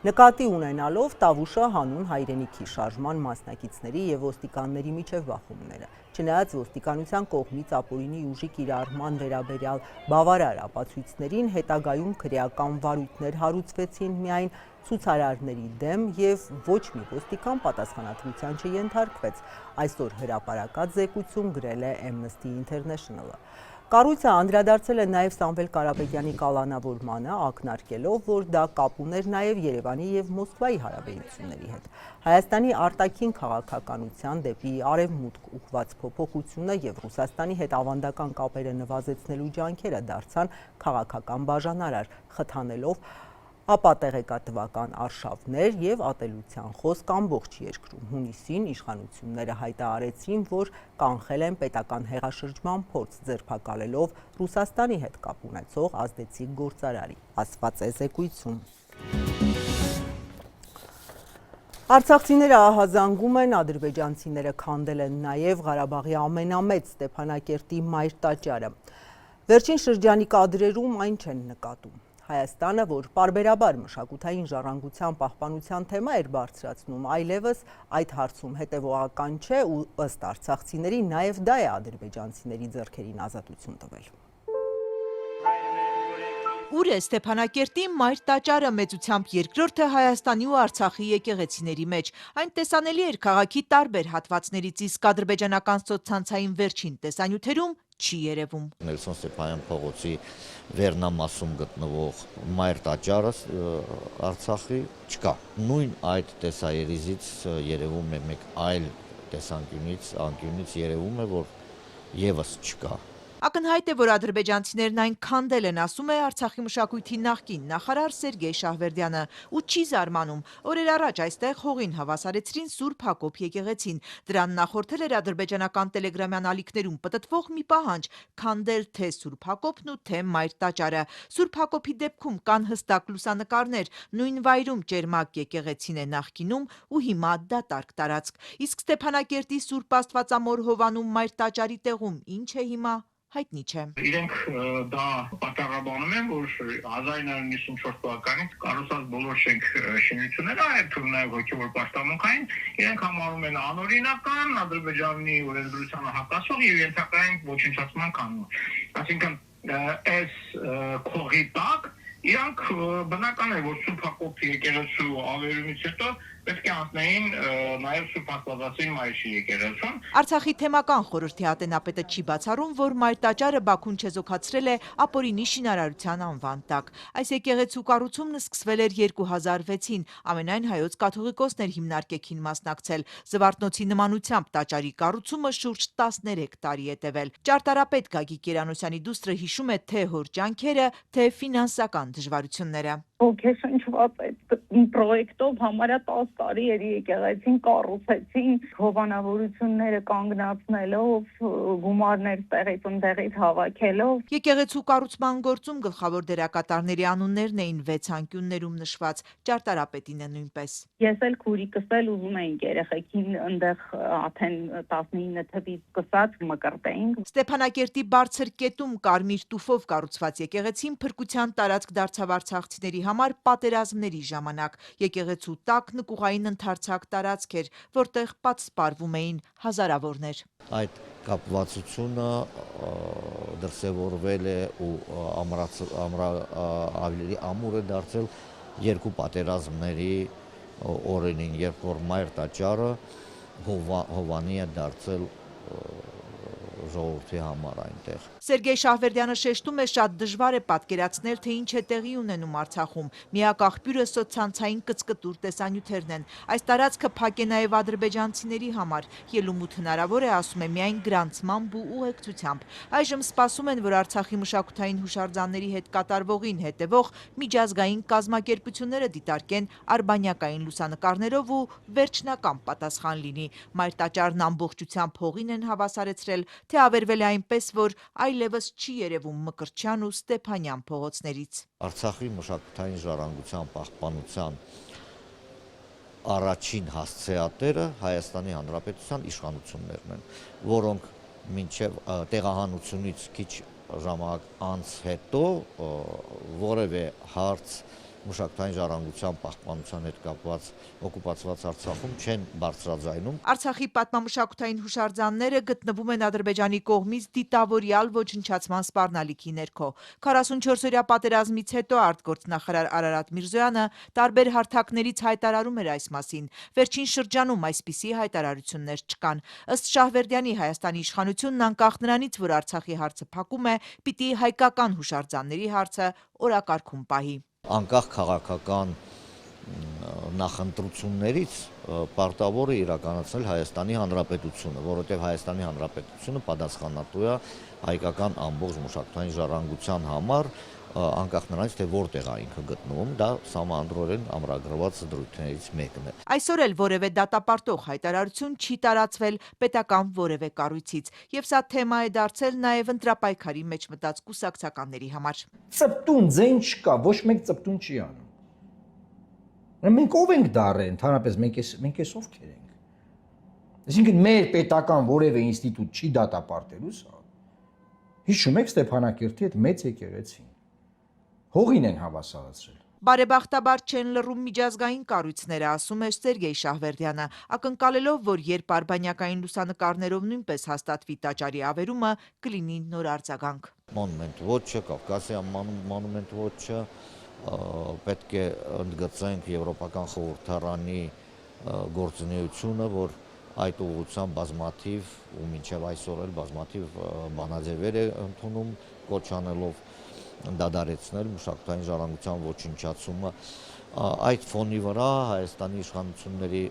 Նկատի ունենալով Տավուշը հանուն հայրենիքի շարժման մասնակիցների եւ ոստիկանների միջև բախումները։ Չնայած ոստիկանության կողմից ապօրինի ուժի կիրառման վերաբերյալ բավարար ապացույցներին, հետագայում քրեական վարույթներ հարուցվեցին միայն ցուցարարների դեմ եւ ոչ մի ոստիկան պատասխանատվության չենթարկվեց, այսօր հրապարակած զեկույցում գրել է Amnesty International-ը։ Կառույցը անդրադարձել է նաև Սամվել Կարապետյանի կալանավորմանը, ակնարկելով, որ դա կապ ուներ նաև Երևանի եւ Մոսկվայի հարաբերությունների հետ։ Հայաստանի արտաքին քաղաքականության դեպի արևմուտք ուղղված փոփոխությունը եւ Ռուսաստանի հետ ավանդական կապերը նվազեցնելու ջանքերը դարձան քաղաքական բաժանարար, խթանելով ապատեղեկատվական արշավներ եւ ատելության խոսք ամբողջ երկրում։ Հունիսին իշխանությունները հայտարարեցին, որ կանխել են պետական հեղաշրջման փորձ, ձերբակալելով Ռուսաստանի հետ կապ ունեցող ազդեցիկ գործարարի, ասված է զեկույցում։ Արցախցիները ահազանգում են, ադրբեջանցիները քանդել են նաև Ղարաբաղի ամենամեծ Ստեփանակերտի մայր տաճարը։ Վերջին շրջանի կադրերում այն չեն նկատում։ Հայաստանը, որ պարբերաբար մշակութային ժառանգության պահպանության թեմա էր բարձրացնում, այլևս այդ հարցում հետևողական չէ ու ըստ արցախցիների նաև դա է ադրբեջանցիների ձեռքերին ազատություն տվել։ Ուր է Ստեփանակերտի մայր տաճարը, մեծությամբ երկրորդը Հայաստանի ու Արցախի եկեղեցիների մեջ։ Այն տեսանելի էր քաղաքի տարբեր հատվածներից, իսկ ադրբեջանական սոցցանցային վերջին տեսանյութերում չի երևում։ Նելսոն Ստեփանյան փողոցի վերնամասում գտնվող մայր տաճարը Արցախի չկա։ Նույն այդ տեսաերիզից երևում է մեկ այլ տեսանկյունից երևում է, որ եւս չկա։ Ակնհայտ է, որ ադրբեջանցիներն այն քանդել են, ասում է Արցախի մշակույթի նախկին նախարար Սերգեյ Շահվերդյանը, ու չի զարմանում։ Օրեր առաջ այստեղ հողին հավասարեցրին Սուրբ Հակոբ եկեղեցին։ Դրան նախորդել էր ադրբեջանական տելեգրամյան ալիքներում պտտվող մի պահանջ՝ քանդել թե Սուրբ Հակոբն ու թե մայր տաճարը։ Սուրբ Հակոբի դեպքում կան հստակ լուսանկարներ, նույն վայրում ճերմակ եկեղեցին է նախկինում ու հիմա դատարկ տարածք։ Իսկ Ստեփանակերտի Սուրբ Աստվածամոր Հովանում մայր տաճարի տեղում ինչ է հիմա, հայտնի չէ։ Իրենք դա պատճառաբանում են, որ 1994 թվականից կառուցած բոլոր շինությունները, այդ թվում նաև հոգևոր պաշտամունքային, իրենք համարում են անօրինական, Ադրբեջանի օրենսդրությանը հակասող եւ ենթակային ոչնչացման կանոն։ Այսինքն այս քողի տակ իրանք բնական է, որ Սուրբ Հակոբի եկեղեցու ավերումից հետո պետք է անցնեին նաև Սուրբ Աստվածածին Մարիչի եկեղեցուն։ Արցախի թեմական խորհրդի ատենապետը չի բացառում, որ մայր տաճարը Բաքուն չեզոքացրել է ապօրինի շինարարության անվան տակ։ Այս եկեղեցու կառուցումն սկսվել էր 2006-ին, ամենայն հայոց կաթողիկոսներ հիմնարկեքին մասնակցել։ Զվարթնոցի նմանությամբ տաճարի կառուցումը շուրջ 13 տարի է տևել։ Ճարտարապետ Գագիկ Երանոսյանի դուստրը հիշում է թե հոր ջանքերը, թե ֆինանսական դժվարությունները։ Ոգեշնչված այդ պրոյեկտով համարյա 10 տարի էր եկեղեցին կառուցեցին, հովանավորությունները կանգնացնելով, գումարներ տեղից ընդեղից հավաքելով։ Եկեղեցու կառուցման գործում գլխավոր դերակատարների անուններն էին 6 անկյուններում նշված, ճարտարապետինը նույնպես։ Ես էլ քուրիկս էլ ուզում էինք երեխեքին ընդեղ արդեն 19 թվից սկսած մկրտեինք։ Ստեփանակերտի բարձր կետում կարմիր տուֆով կառուցված եկեղեցին փրկության տարածք դարձավ արցախցիների համար պատերազմների ժամանակ։ Եկեղեցու տակ նկուղային ընդարձակ տարածք էր, որտեղ պատսպարվում էին հազարավորներ։ Այդ կապվածությունը դրսևորվել է ու ավելի ամուր է դարձել երկու պատերազմների օրերին, երբ որ մայր տաճարը Հովանի է դարձել ժողովրդի համար այնտեղ։ Սերգեյ Շահվերդյանը շեշտում է, շատ դժվար է պատկերացնել, թե ինչ է տեղի ունենում Արցախում։ Միակ աղբյուրը սոցցանցային կծկտուր տեսանյութերն են։ Այս տարածքը փակ է նաև ադրբեջանցիների համար։ Ելումուտ հնարավոր է, ասում է, միայն գրանցմամբ ու ուղեկցությամբ։ Այժմ սպասում են, որ Արցախի մշակութային հուշարձանների հետ կատարվողին հետևող միջազգային կազմակերպությունները դիտարկեն արբանյակային լուսանկարներով ու վերջնական պատասխան լինի։ Մայր տաճարն ամբողջությամբ հողին են հավասարեցրել, թե ավերվել է այնպես, որ այլևս չի երևում Մկրտչյան ու Ստեփանյան փողոցներից։ Արցախի մշակութային ժառանգության պահպանության առաջին հասցեատերը Հայաստանի Հանրապետության իշխանություններն են, որոնք մինչև տեղահանությունից քիչ ժամանակ անց հետո որևէ հարց մշակութային ժառանգության պահպանության հետ կապված օկուպացված Արցախում չեն բարձրաձայնում։ Արցախի պատմամշակութային հուշարձանները գտնվում են Ադրբեջանի կողմից դիտավորյալ ոչնչացման սպառնալիքի ներքո։ 44-օրյա պատերազմից հետո արտգործնախարար Արարատ Միրզոյանը տարբեր հարթակներից հայտարարում էր այս մասին։ Վերջին շրջանում այսպիսի հայտարարություններ չկան։ Ըստ Շահվերդյանի Հայաստանի իշխանությունն անկախ նրանից, որ Արցախի հարցը փակում է, պիտի հայկական հուշարձանների հարցը օրակարգում պահի։ Անկախ քաղաքական նախընտրություններից պարտավոր է իրականացնել Հայաստանի Հանրապետությունը, որովհետև Հայաստանի Հանրապետությունը պատասխանատու է հայկական ամբողջ մշակութային ժառանգության համար, անկախ նրանից, թե որտեղ է ինքը գտնվում, դա սահմանադրորեն ամրագրված դրույթներից մեկն է։ Այսօր էլ որևէ դատապարտող հայտարարություն չի տարածվել պետական որևէ կառույցից, եւ սա թեմա է դարձել նաեւ ընտրապայքարի մեջ մտած կուսակցականների համար։ Ծպտուն ձեն չկա, ոչ մեկ ծպտուն չի անում։ Մենք ով ենք դառել, ընդհանրապես մենք էս ովքեր ենք։ Այսինքն մեր պետական որևէ ինստիտուտ չի դատապարտելու սա։ Հիշում եք Ստեփանակերտի այդ մեծ եկեղեցին։ Հողին են հավասարացրել։ Բարեբախտաբար չեն լռում միջազգային կառույցները, ասում է Սերգեյ Շահվերդյանը, ակնկալելով, որ երբ արբանյակային լուսանկարներով նույնպես հաստատվի տաճարի ավերումը, կլինի նոր արձագանք։ Մոնումենտ ոչը, Կովկասյան մոնումենտ ոչը, պետք է ընդգծենք Եվրոպական խորհրդարանի գործունեությունը, որ այդ ուղղությամբ բազմաթիվ ու մինչև այսօր էլ բազմաթիվ բանաձևեր է ընդունում, կոչ անելով դադարեցնել մշակութային ժառանգության ոչնչացումը։ Այդ ֆոնի վրա Հայաստանի իշխանությունների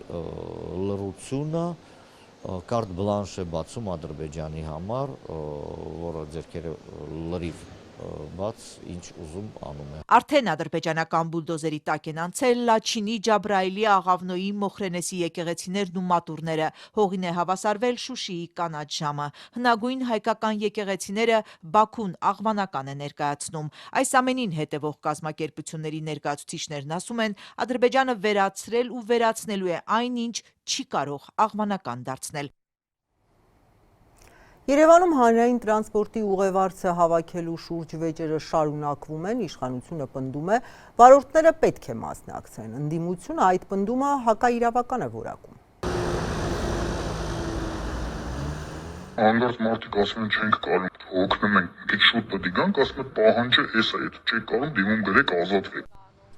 լռությունը կարտ բլանշ է բացում Ադրբեջանի համար, որը ձեռքերը լրիվ բաց ինչ ուզում անում է։ Արդեն ադրբեջանական բուլդոզերի տակ են անցել Լաչինի, Ջաբրայելի, Աղավնոյի, Մոխրենեսի եկեղեցիներն ու մատուրները, հողին է հավասարվել Շուշիի կանաչ ժամը։ Հնագույն հայկական եկեղեցիները Բաքուն աղվանական է ներկայացնում։ Այս ամենին հետևող կազմակերպությունների ներկայացուցիչներն ասում են, Ադրբեջանը վերացրել ու վերացնելու է այնինչ չի կարող աղվանական դարձնել։ Երևանում հանրային տրանսպորտի ուղևորձը հավաքելու շուրջ վեճերը շարունակվում են, իշխանությունը պնդում է, վարորդները պետք է մասնակցեն, ընդդիմությունը այդ պնդումը հակաիրավական է որակում։ Անդարտ մարդիկ ասում են չենք կարող, հոգնում են, քիչ շուտ պետք է գանք, ասում են պահանջը էս է, եթե չեք կարող դիմում գրեք ազատվեք։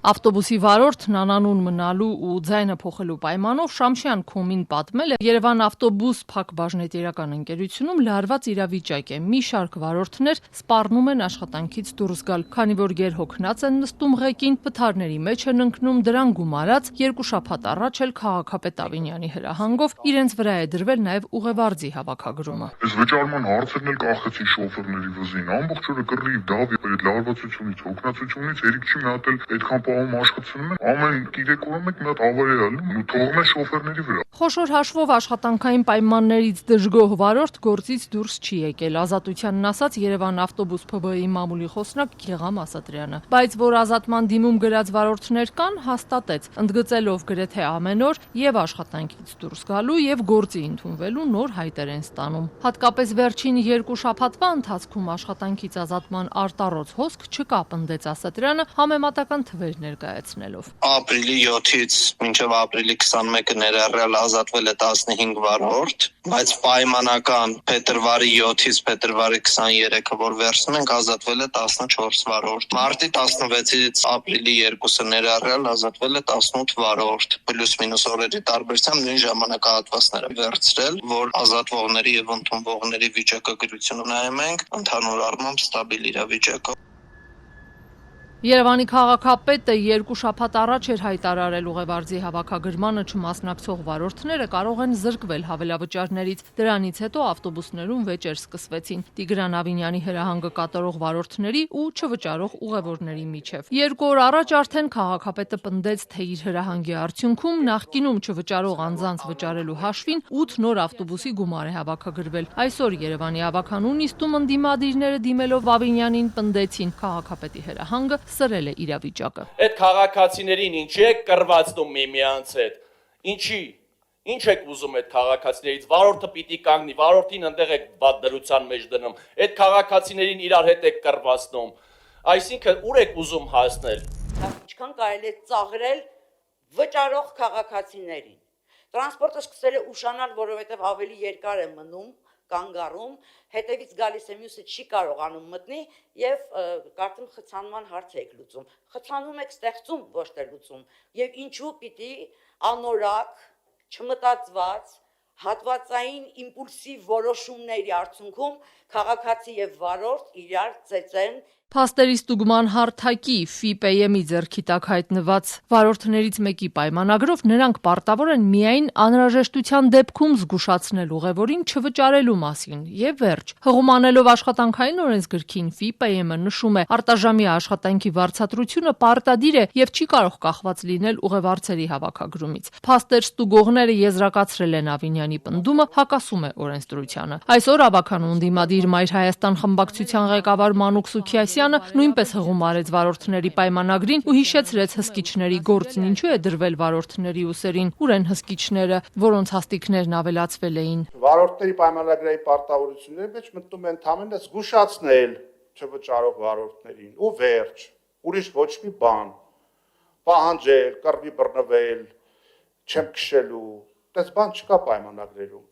Ավտոբուսի վարորդն անանուն մնալու ու ձայնը փոխելու պայմանով Շամշյան Քոմին պատմել է Երևան ավտոբուս փակ բաժնետիրական ընկերությունում լարված իրավիճակ է։ Մի շարք վարորդներ սպառնում են աշխատանքից դուրս գալ, քանի որ գերհոգնած են նստում ղեկին, պթարների մեջ են ընկնում, դրան գումարած 2 շաբաթ առաջ էլ քաղաքապետ Ավինյանի հրահանգով իրենց վրա է դրվել նաև ուղևորձի հավաքագրումը։ Այս վճարման հարցերն էլ կախեցին շոֆերների վզին, ամբողջ օրը կռիվ, դավի, այդ լարվածությունից, հոգնածությունից երիկ չի մտել այդքան աշխատում են, ամեն 3 օրը մեկ մի հատ ավարի ալում ու թողում են շոֆերների վրա։ Խոշոր հաշվով աշխատանքային պայմաններից դժգոհ վարորդ գործից դուրս չի եկել։ Ազատությանն ասաց Երևան ավտոբուս ՓԲ-ի մամուլի խոսնակ Գեղամ Ասատրյանը։ Բայց որ ազատման դիմում գրած վարորդներ կան, հաստատեց, ընդգծելով գրեթե ամեն օր եւ աշխատանքից դուրս գալու եւ գործի ընդունվելու նոր հայտեր են ստանում։ Հատկապես վերջին 2 շաբաթվա ընթացքում աշխատանքից ազատման արտառոց հոսք չկա, պնդեց Ասատրյանը համեմատական թվեր ներկայացնելով։ Ապրիլի 7-ից մինչև ապրիլի 21-ը ներառյալ ազատվել է 15 վարորդ, բայց պայմանական փետրվարի 7-ից փետրվարի 23-ը, որ վերցնում ենք, ազատվել է 14 վարորդ։ Մարտի 16-ից ապրիլի 2-ը ներառյալ ազատվել է 18 վարորդ։ Պլյուս-մինուս օրերի տարբերությամբ նույն ժամանակահատվածները վերցրել, որ ազատվողների եւ ընդունվողների վիճակագրությունը նայում ենք, ընդհանուր առմամբ ստաբիլ իրավիճակ է։ Երևանի քաղաքապետը 2 շաբաթ առաջ էր հայտարարել ուղևարձի հավաքագրմանը չմասնակցող վարորդները կարող են զրկվել հավելավճարներից։ Դրանից հետո ավտոբուսներում վեճեր սկսվեցին Տիգրան Ավինյանի հրահանգը կատարող վարորդների ու չվճարող ուղևորների միջև։ 2 օր առաջ արդեն քաղաքապետը պնդեց, թե իր հրահանգի արդյունքում նախկինում չվճարող անձանց վճարելու հաշվին 8 նոր ավտոբուսի գումար է հավաքագրվել։ Այսօր Երևանի ավականու նիստում ընդդիմադիրները դիմելով Ավինյանին պնդեցին քաղաքապետի հրահանգը սրել է իրավիճակը։ Այդ քաղաքացիներին ինչի եք կռվածնում միմյանց հետ։ Ինչի։ Ինչ եք ուզում այդ քաղաքացիներից։ Վարորդը պիտի կանգնի, վարորդին ընդեղ եք բաց դրության մեջ դնում։ Այդ քաղաքացիներին իրար հետ եք կռվածնում։ Այսինքն ուր եք ուզում հասնել։ Ինչքան կարելի է ծաղրել վճարող քաղաքացիներին։ Տրանսպորտը սկսել է ուշանալ, որովհետև ավելի երկար է մնում, կանգառում, հետևից գալիս է մյուսը չի կարողանում մտնի եւ կարծում խցանման հարց եք լուծում։ Խցանում եք ստեղծում, ոչ թե լուծում։ Եվ ինչու պիտի անորակ, չմտածված, հատվածային իմպուլսիվ որոշումների արդյունքում քաղաքացի եւ վարորդ իրար ծեծեն։ Փաստերի ստուգման հարթակի FIPM-ի ձեռքի տակ հայտնված վարորդներից մեկի պայմանագրով նրանք պարտավոր են միայն անհրաժեշտության դեպքում զգուշացնել ուղևորին չվճարելու մասին եւ վերջ։ Հղումանելով աշխատանքային օրենսգրքին FIPM-ը նշում է արտաժամի աշխատանքի վարձատրությունը պարտադիր է եւ չի կարող կախված լինել ուղևորցերի հավաքագրումից։ Փաստեր ստուգողները եզրակացրել են Ավինյանի պնդումը հակասում է օրենսդրությանը։ Այսօր ավականուն դիմադիր Մայր Հայաստան խմբակցության ղեկավար Մանուկ Սուքիասյանը նույնպես հղում արեց վարորդների պայմանագրին ու հիշեցրեց հսկիչների գործն ինչու է դրվել վարորդների ուսերին, ուր են հսկիչները, որոնց հաստիկներն ավելացվել էին։ Վարորդների պայմանագրի պարտավորությունների մեջ մտնում են ընդհանրապես զգուշացնել չվճարող վարորդներին ու վերջ, ուրիշ ոչ մի բան, պահանջել, կռվի բռնվել, չեմ քշելու, դες բան չկա պայմանագրերում։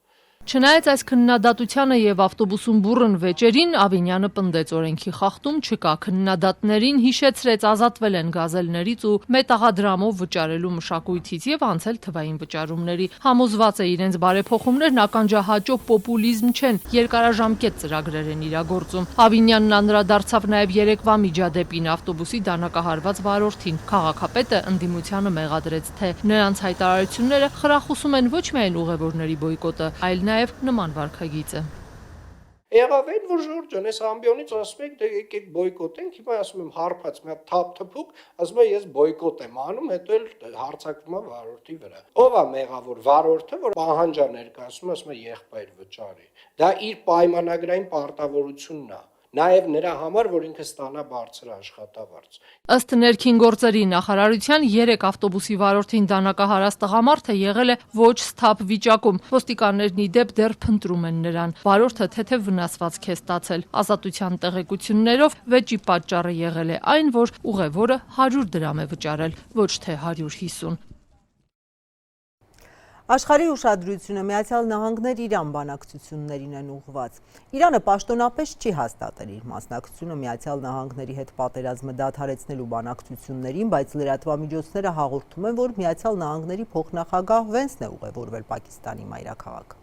Չնայած այս քննադատությանը եւ ավտոբուսում բուռն վեճերին, Ավինյանը պնդեց օրենքի խախտում չկա, քննադատներին հիշեցրեց ազատվել են գազելներից ու մետաղադրամով վճարելու մշակույթից եւ անցել թվային վճարումների։ Համոզված է իրենց բարեփոխումներն ականջահաճո պոպուլիզմ չեն, երկարաժամկետ ծրագրեր են իրագործում։ Ավինյանն անդրադարձավ նաեւ երեկվա միջադեպին ավտոբուսի դանակահարված վարորդին։ Քաղաքապետը ընդդիմությանը մեղադրեց, թե նրանց հայտարարությունները խրախուսում են ոչ միայն ուղևորների բոյկոտը, այլ նաև նման վարքագիծը։ Եղավ այն, որ Ժորժան այս ամբիոնից ասում եք, դե եկեք բոյկոտենք, հիմա ասում եմ հարբած մի հատ թափ-թփուկ, ասում է ես բոյկոտ եմ անում, հետո էլ հարձակվում է վարորդի վրա։ Ո՞վ է մեղավոր վարորդը, որ պահանջա ներկայացնում, ասում է եղբայր վճարի։ Դա իր պայմանագրային պարտավորությունն է։ Նաև նրա համար, որ ինքը ստանա բարձր աշխատավարձ։ Ըստ ներքին գործերի նախարարության 3 ավտոբուսի վարորդին դանակահարած տղամարդը եղել է ոչ սթափ վիճակում։ Ոստիկաններն ի դեպ դեռ փնտրում են նրան։ Վարորդը թեթև վնասվածք է ստացել։ Ազատության տեղեկություններով վեճի պատճառը եղել է այն, որ ուղևորը 100 դրամ է վճարել, ոչ թե 150։ Աշխարհի ուշադրությունը Միացյալ Նահանգներ Իրան բանակցություններին են ուղղված։ Իրանը պաշտոնապես չի հաստատել իր մասնակցությունը Միացյալ Նահանգների հետ պատերազմը դադարեցնելու բանակցություններին, բայց լրատվամիջոցները հաղորդում են, որ Միացյալ Նահանգների փոխնախագահ Վենսն է ուղևորվել Պակիստանի մայրաքաղաք։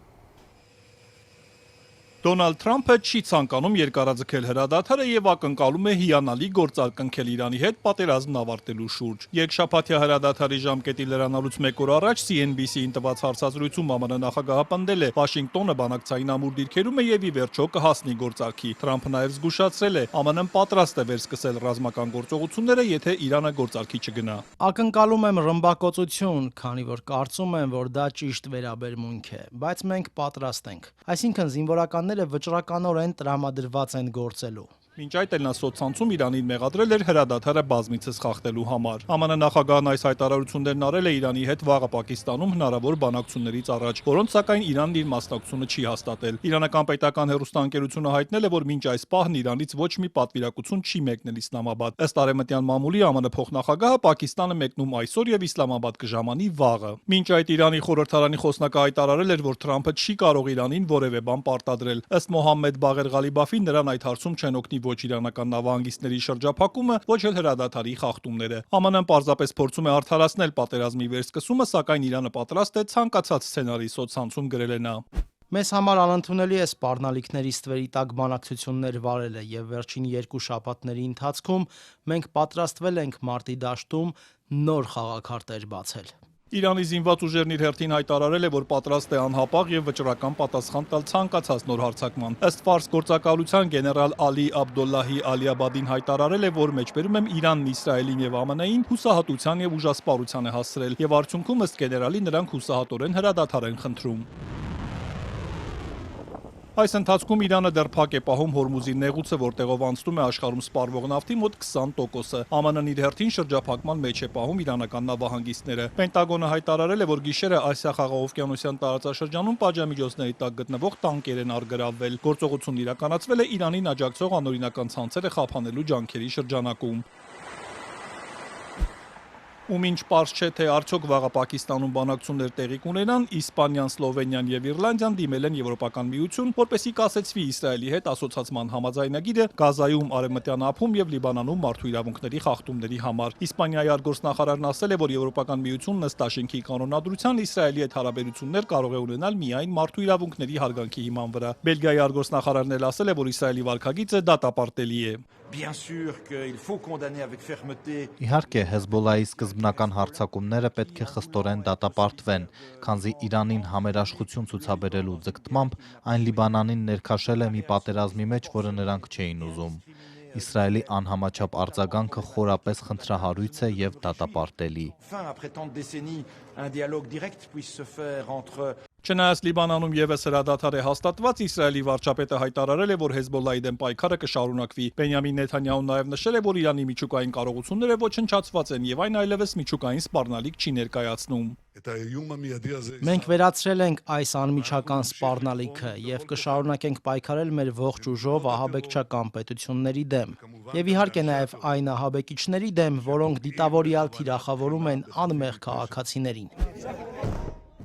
Դոնալդ Թրամփը չի ցանկանում երկարաձգել հրադադարը եւ ակնկալում է հիանալի գործարք կնքել Իրանի հետ պատերազմն ավարտելու շուրջ։ Երկշաբաթյա հրադադարի ժամկետի լրանալուց 1 օր առաջ CNBC-ին տված հարցազրույցում ԱՄՆ նախագահը պնդել է Վաշինգտոնը բանակցային ամուր դիրքերում է եւ ի վերջո կհասնի գործարքի։ Թրամփը նաեւ զգուշացրել է ԱՄՆ-ն պատրաստ է վերսկսել ռազմական գործողությունները, եթե Իրանը գործարքի չգնա։ Ակնկալում եմ ռմբակոծություն, քանի որ կարծում եմ, որ դա ճիշտ վերաբերմունք է, բայց մենք պատրաստ ենք։ Այսինքն զինվորականները վճռականորեն տրամադրված են գործելու։ Մինչ այդ էլ նա սոցցանցում Իրանին մեղադրել էր հրադադարը բազմիցս խախտելու համար։ ԱՄՆ նախագահն այս հայտարարություններն արել է Իրանի հետ վաղը Պակիստանում հնարավոր բանակցություններից առաջ, որոնց սակայն Իրանն իր մասնակցությունը չի հաստատել։ Իրանական պետական հեռուստաընկերությունը հայտնել է, որ մինչ այս պահն Իրանից ոչ մի պատվիրակություն չի մեկնել Իսլամաբադ։ Ըստ արևմտյան մամուլի ԱՄՆ փոխնախագահը Պակիստանը մեկնում այսօր եւ Իսլամաբադ կժամանի վաղը։ Մինչ այդ Իրանի խորհրդարանի խոսնակը հայտարարել էր, որ Թրամփը չի կարող Իրանին որևէ բան պարտադրել։ Ըստ Մոհամմեդ Բաղեր Ղալիբաֆի նրան այդ հարցում չեն օգնի ոչ իրանական նավահանգիստների շրջափակումը, ոչ էլ հրադադարի խախտումները։ ԱՄՆ-ն պարզապես փորձում է արդարացնել պատերազմի վերսկսումը, սակայն Իրանը պատրաստ է ցանկացած սցենարի սոցցանցում գրել է նա։ Մեզ համար անընդունելի է սպառնալիքների ստվերի տակ բանակցություններ վարելը եւ վերջին 2 շաբաթների ընթացքում մենք պատրաստվել ենք մարտի դաշտում նոր խաղաքարտեր բացել։ Իրանի զինված ուժերն իր հերթին հայտարարել է, որ պատրաստ է անհապաղ եւ վճռական պատասխան տալ ցանկացած նոր հարձակման։ Ըստ Ֆարս գործակալության գեներալ Ալի Աբդոլլահի Ալիաբադին հայտարարել է, որ մեջբերում եմ Իրանն, Իսրայելին եւ ԱՄՆ-ին հուսահատության եւ ուժասպառության է հասցրել եւ արդյունքում ըստ գեներալի նրանք հուսահատորեն հրադադար են խնդրում։ Այս ընթացքում Իրանը դեռ փակ է պահում Հորմուզի նեղուցը, որտեղով անցնում է աշխարհում սպառվող նավթի մոտ 20%-ը։ ԱՄՆ-ն իր հերթին շրջափակման մեջ է պահում իրանական նավահանգիստները։ Պենտագոնը հայտարարել է, որ գիշերը Ասիա-Խաղաղօվկիանոսյան տարածաշրջանում պատժամիջոցների տակ գտնվող տանկեր են առգրավվել։ Գործողությունն իրականացվել է Իրանին աջակցող անօրինական ցանցերը խափանելու ջանքերի շրջանակում։ Ու մինչ պարզ չէ, թե արդյոք վաղը Պակիստանում բանակցություններ տեղի կունենան, Իսպանիան, Սլովենիան եւ Իռլանդիան դիմել են Եվրոպական միություն, որպեսզի կասեցվի Իսրայելի հետ ասոցացման համաձայնագիրը Գազայում, Արևմտյան ափում եւ Լիբանանում մարդու իրավունքների խախտումների համար։ Իսպանիայի արտգործնախարարն ասել է, որ Եվրոպական միությունն ըստ Աշենքի կանոնադրության Իսրայելի հետ հարաբերություններ կարող է ունենալ միայն մարդու իրավունքների հարգանքի հիման վրա։ Բելգիայի արտգործնախարարն էլ ասել է, որ Իսրայելի վարքագիծը դատապարտելի է։ Իհարկե, Հեզբոլայի սկզբնական հարձակումները պետք է խստորեն դատապարտվեն, քանզի Իրանին համերաշխություն ցուցաբերելու ձգտմամբ այն Լիբանանին ներքաշել է մի պատերազմի մեջ, որը նրանք չէին ուզում։ Իսրայելի անհամաչափ արձագանքը խորապես խնդրահարույց է եւ դատապարտելի։ Չնայած Լիբանանում եւս հրադադար է հաստատված, Իսրայելի վարչապետը հայտարարել է, որ Հեզբոլայի դեմ պայքարը կշարունակվի։ Բենյամին Նեթանյահուն նաեւ նշել է, որ Իրանի միջուկային կարողությունները ոչնչացված են եւ այն այլևս միջուկային սպառնալիք չի ներկայացնում։ Մենք վերացրել ենք այս անմիջական սպառնալիքը եւ կշարունակենք պայքարել մեր ողջ ուժով ահաբեկչական պետությունների դեմ եւ իհարկե նաեւ այն ահաբեկիչների դեմ, որոնք դիտավորյալ թիրախավորում են անմեղ քաղաքացիներին։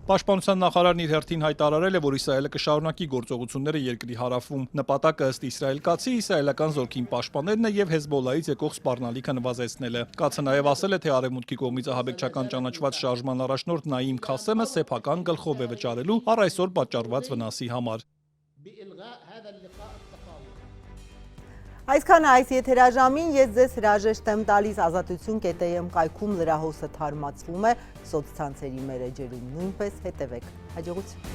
Պաշտպանության նախարարն իր հերթին հայտարարել է, որ Իսրայելը կշարունակի գործողությունները երկրի հարավում։ Նպատակը ըստ իսրայելկացի իսրայելական զորքին պաշտպանելն է եւ Հեզբոլայից եկող սպառնալիքը նվազեցնելը։ Կացը նաեւ ասել է, թե արևմուտքի կողմից ահաբեկչական ճանաչված շարժման առաջնորդ Նաիմ Քասեմը սեփական գլխով է վճարելու առ այսօր պատճառված վնասի համար։ Այսքանը այս եթերաժամին ես ձեզ հրաժեշտ եմ տալիս ազատություն.am կայքում լրահոսը թարմացվում է, սոցցանցերի մեր էջերում նույնպես հետևեք։ Հաջողություն։